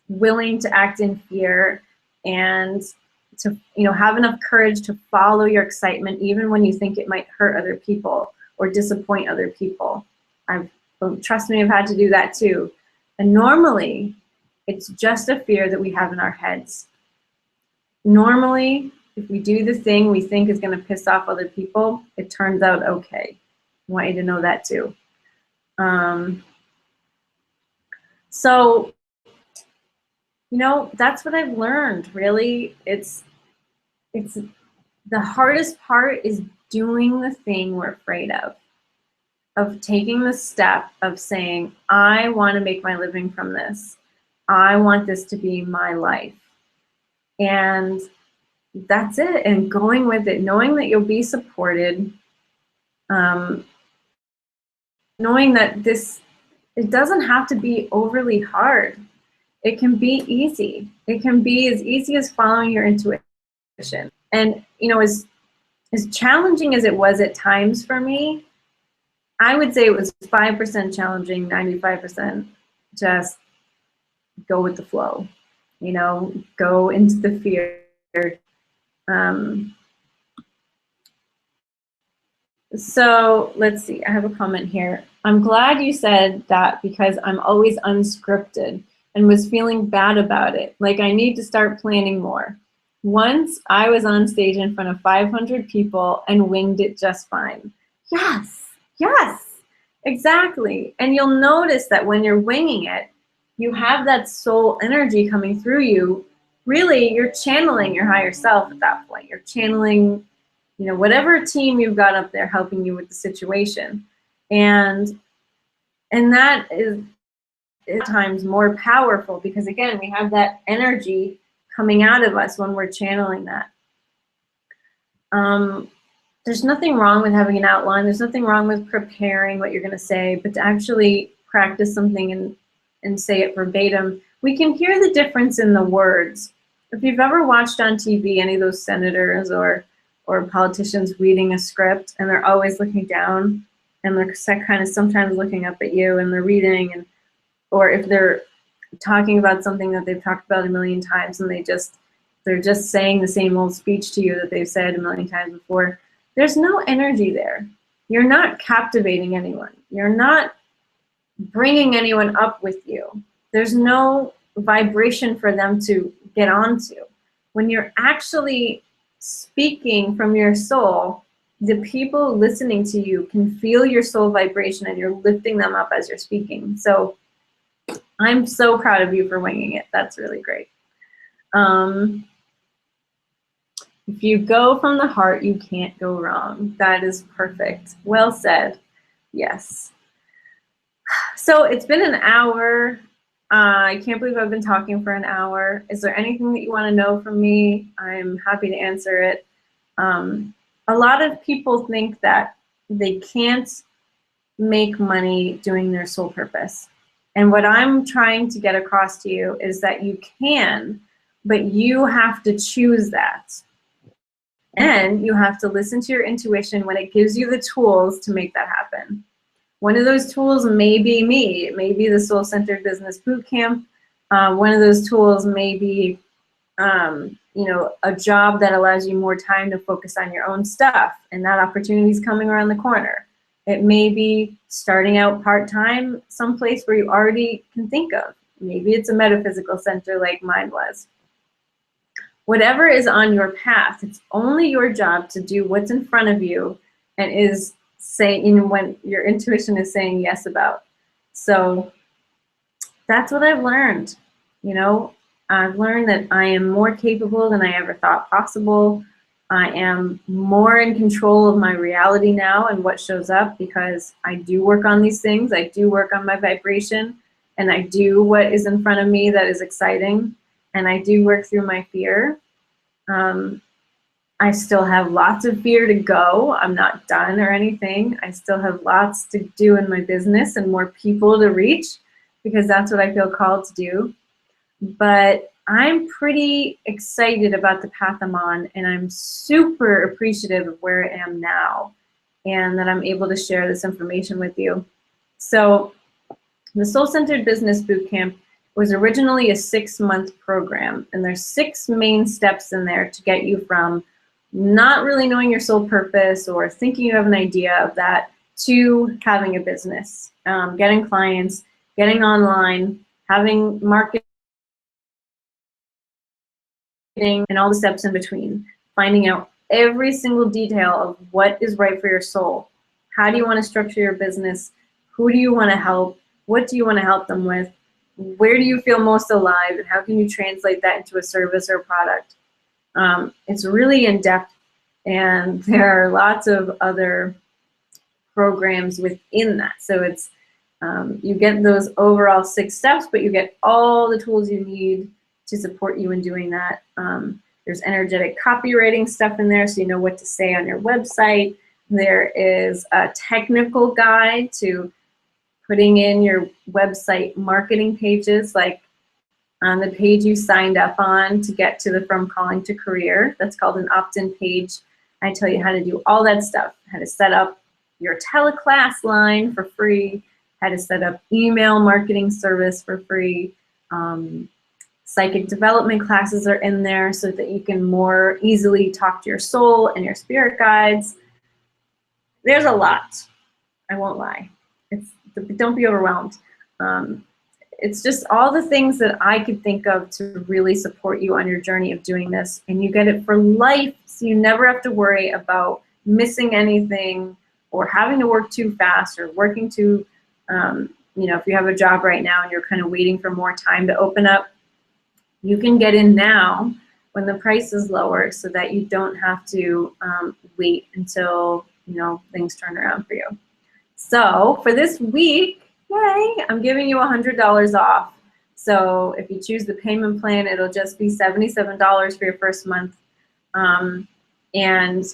willing to act in fear and to have enough courage to follow your excitement even when you think it might hurt other people or disappoint other people. Trust me, I've had to do that too. And normally it's just a fear that we have in our heads. Normally, if we do the thing we think is going to piss off other people, it turns out okay. I want you to know that too. So, that's what I've learned, really. It's the hardest part is doing the thing we're afraid of taking the step of saying, I want to make my living from this. I want this to be my life. And that's it. And going with it, knowing that you'll be supported, knowing that it doesn't have to be overly hard. It can be easy. It can be as easy as following your intuition. And, as challenging as it was at times for me, I would say it was 5% challenging, 95% just go with the flow, go into the fear. So let's see, I have a comment here. I'm glad you said that because I'm always unscripted and was feeling bad about it. Like I need to start planning more. Once I was on stage in front of 500 people and winged it just fine. Yes, yes, exactly. And you'll notice that when you're winging it, you have that soul energy coming through you. Really, you're channeling your higher self at that point. You're channeling, you know, whatever team you've got up there helping you with the situation. And that is at times more powerful because again, we have that energy coming out of us when we're channeling that. There's nothing wrong with having an outline. There's nothing wrong with preparing what you're going to say, but to actually practice something and say it verbatim, we can hear the difference in the words. If you've ever watched on TV any of those senators or politicians reading a script and they're always looking down and they're kind of sometimes looking up at you and they're reading, and or if they're talking about something that they've talked about a million times and they're just saying the same old speech to you that they've said a million times before, there's no energy there. You're not captivating anyone. You're not bringing anyone up with you. There's no vibration for them to get onto. When you're actually speaking from your soul, the people listening to you can feel your soul vibration and you're lifting them up as you're speaking. So I'm so proud of you for winging it. That's really great. If you go from the heart, you can't go wrong. That is perfect. Well said. Yes. So it's been an hour. I can't believe I've been talking for an hour. Is there anything that you want to know from me? I'm happy to answer it. A lot of people think that they can't make money doing their soul purpose. And what I'm trying to get across to you is that you can, but you have to choose that. And you have to listen to your intuition when it gives you the tools to make that happen. One of those tools may be me. It may be the Soul-Centered Business Bootcamp. One of those tools may be, you know, a job that allows you more time to focus on your own stuff, and that opportunity is coming around the corner. It may be starting out part-time someplace where you already can think of. Maybe it's a metaphysical center like mine was. Whatever is on your path, it's only your job to do what's in front of you and is saying, you know, when your intuition is saying yes about. So that's what I've learned. You know, I've learned that I am more capable than I ever thought possible. I am more in control of my reality now and what shows up because I do work on these things. I do work on my vibration and I do what is in front of me that is exciting. And I do work through my fear. I still have lots of fear to go. I'm not done or anything. I still have lots to do in my business and more people to reach because that's what I feel called to do. But I'm pretty excited about the path I'm on, and I'm super appreciative of where I am now and that I'm able to share this information with you. So the Soul-Centered Business Bootcamp was originally a 6-month program, and there's 6 main steps in there to get you from not really knowing your soul purpose or thinking you have an idea of that to having a business, getting clients, getting online, having marketing, and all the steps in between, finding out every single detail of what is right for your soul. How do you want to structure your business? Who do you want to help? What do you want to help them with? Where do you feel most alive, and how can you translate that into a service or a product? It's really in-depth, and there are lots of other programs within that. So it's you get those overall 6 steps, but you get all the tools you need to support you in doing that. There's energetic copywriting stuff in there so you know what to say on your website. There is a technical guide to putting in your website marketing pages, like on the page you signed up on to get to the From Calling to Career. That's called an opt-in page. I tell you how to do all that stuff, how to set up your teleclass line for free, how to set up email marketing service for free. Psychic development classes are in there so that you can more easily talk to your soul and your spirit guides. There's a lot. I won't lie. Don't be overwhelmed. It's just all the things that I could think of to really support you on your journey of doing this, and you get it for life, so you never have to worry about missing anything or having to work too fast or working too, you know, if you have a job right now and you're kind of waiting for more time to open up, you can get in now when the price is lower so that you don't have to wait until, you know, things turn around for you. So for this week, yay, I'm giving you $100 off. So if you choose the payment plan, it'll just be $77 for your first month. And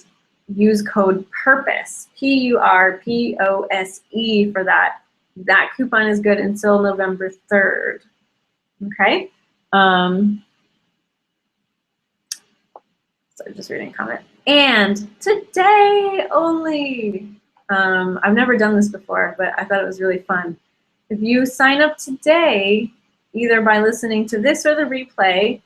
use code PURPOSE, PURPOSE for that. That coupon is good until November 3rd. Okay? So just reading a comment. And today only, I've never done this before, but I thought it was really fun. If you sign up today, either by listening to this or the replay,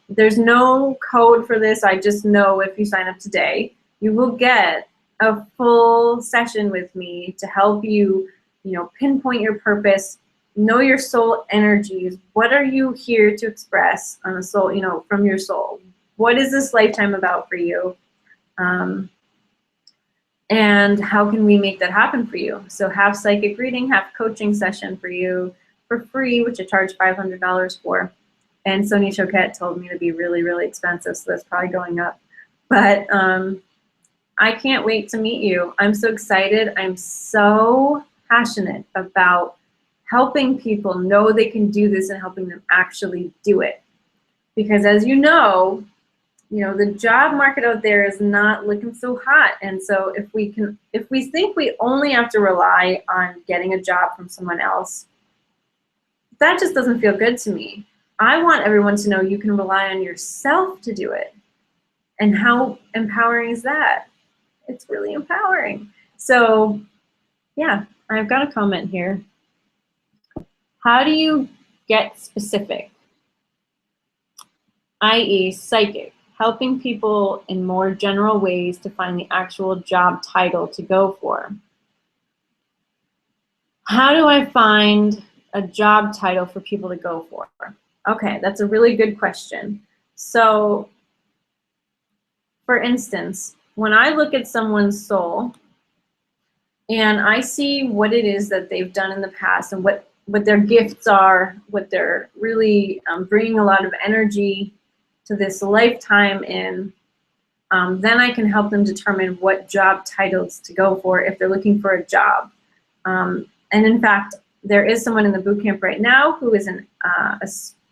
there's no code for this. I just know if you sign up today, you will get a full session with me to help you, you know, pinpoint your purpose, know your soul energies. What are you here to express on a soul, you know, from your soul? What is this lifetime about for you? And how can we make that happen for you? So half psychic reading, half coaching session for you for free, which I charge $500 for. And Sonia Choquette told me to be really, really expensive, so that's probably going up. But I can't wait to meet you. I'm so excited. I'm so passionate about helping people know they can do this and helping them actually do it. Because as you know, the job market out there is not looking so hot. And so if we think we only have to rely on getting a job from someone else, that just doesn't feel good to me. I want everyone to know you can rely on yourself to do it. And how empowering is that? It's really empowering. So yeah, I've got a comment here. How do you get specific? i.e. psychic, helping people in more general ways to find the actual job title to go for. How do I find a job title for people to go for? Okay, that's a really good question. So, for instance, when I look at someone's soul and I see what it is that they've done in the past and what their gifts are, what they're really bringing a lot of energy to this lifetime in, then I can help them determine what job titles to go for if they're looking for a job. And in fact, there is someone in the boot camp right now who is a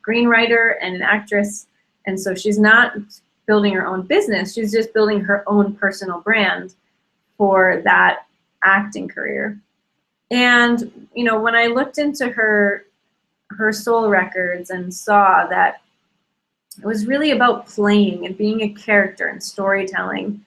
screenwriter and an actress, and so she's not building her own business, she's just building her own personal brand for that acting career. And when I looked into her soul records and saw that it was really about playing and being a character and storytelling,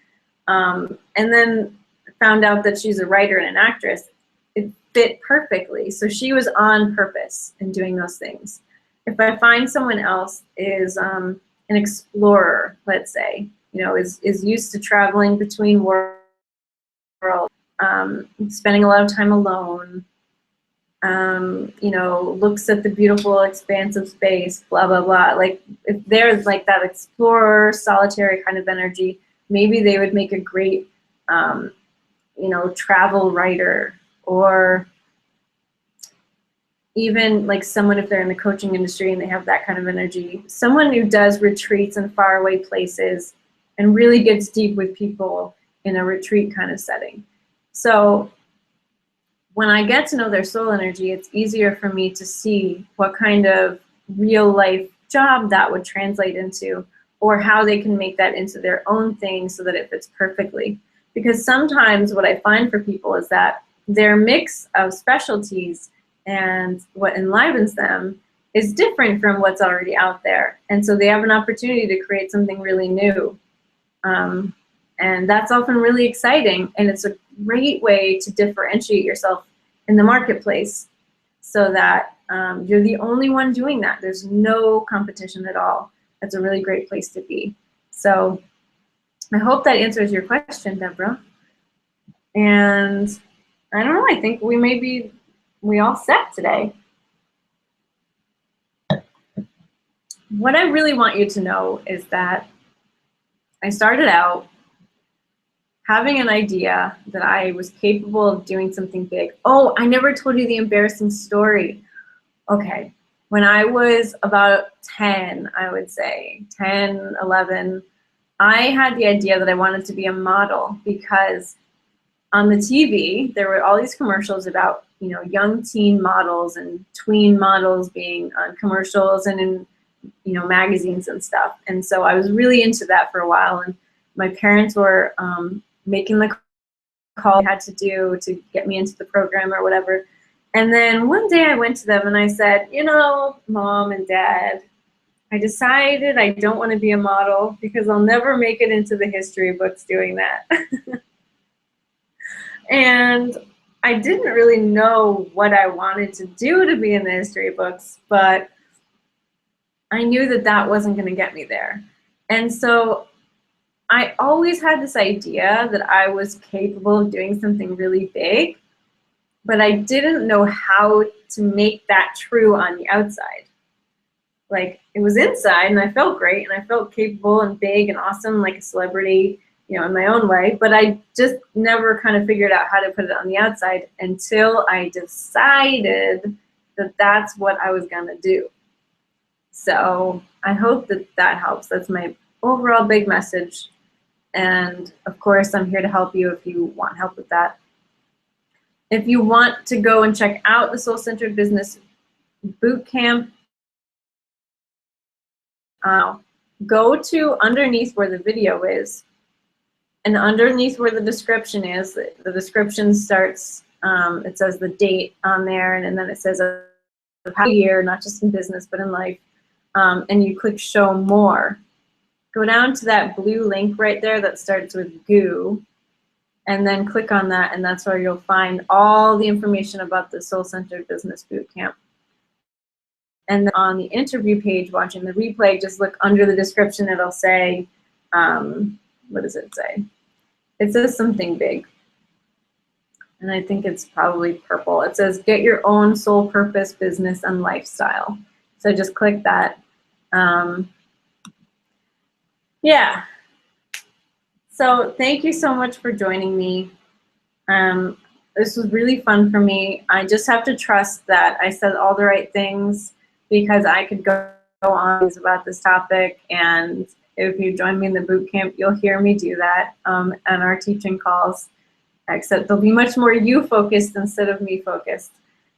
and then found out that she's a writer and an actress, it fit perfectly. So she was on purpose in doing those things. If I find someone else is an explorer, let's say, is used to traveling between worlds, spending a lot of time alone, looks at the beautiful expanse of space, blah, blah, blah. Like, if there's like that explorer, solitary kind of energy, maybe they would make a great, travel writer, or even like someone, if they're in the coaching industry and they have that kind of energy, someone who does retreats in faraway places and really gets deep with people in a retreat kind of setting. So when I get to know their soul energy, it's easier for me to see what kind of real life job that would translate into, or how they can make that into their own thing so that it fits perfectly. Because sometimes what I find for people is that their mix of specialties and what enlivens them is different from what's already out there. And so they have an opportunity to create something really new. And that's often really exciting, and it's a great way to differentiate yourself in the marketplace so that you're the only one doing that. There's no competition at all. That's a really great place to be. So I hope that answers your question, Deborah. And I don't know, I think we all set today. What I really want you to know is that I started out having an idea that I was capable of doing something big. Oh, I never told you the embarrassing story. Okay, when I was about 10, I would say, 10, 11, I had the idea that I wanted to be a model because on the TV, there were all these commercials about, you know, young teen models and tween models being on commercials and in, you know, magazines and stuff. And so I was really into that for a while. And my parents were making the call they had to do to get me into the program or whatever. And then one day I went to them and I said, you know, Mom and Dad, I decided I don't want to be a model because I'll never make it into the history books doing that. And I didn't really know what I wanted to do to be in the history books, but I knew that that wasn't going to get me there. And so I always had this idea that I was capable of doing something really big, but I didn't know how to make that true on the outside. Like, it was inside and I felt great and I felt capable and big and awesome, like a celebrity, you know, in my own way, but I just never kind of figured out how to put it on the outside until I decided that that's what I was going to do. So I hope that that helps. That's my overall big message. And of course, I'm here to help you if you want help with that. If you want to go and check out the Soul-Centered Business Bootcamp, go to underneath where the video is, and underneath where the description is, the description starts, it says the date on there, and then it says a year, not just in business, but in life, and you click show more. Go down to that blue link right there that starts with GOO, and then click on that, and that's where you'll find all the information about the Soul-Centered Business Bootcamp. And then on the interview page, watching the replay, just look under the description. It'll say, what does it say? It says something big. And I think it's probably purple. It says, get your own soul purpose, business, and lifestyle. So just click that. Yeah. So thank you so much for joining me. This was really fun for me. I just have to trust that I said all the right things, because I could go on about this topic, and if you join me in the boot camp, you'll hear me do that on our teaching calls, except they'll be much more you-focused instead of me-focused.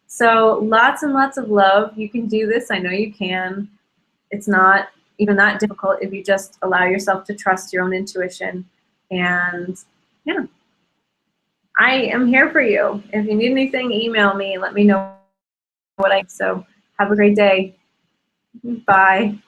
So lots and lots of love. You can do this. I know you can. It's not even that difficult if you just allow yourself to trust your own intuition. And yeah, I am here for you. If you need anything, email me. Let me know what I. So have a great day. Bye.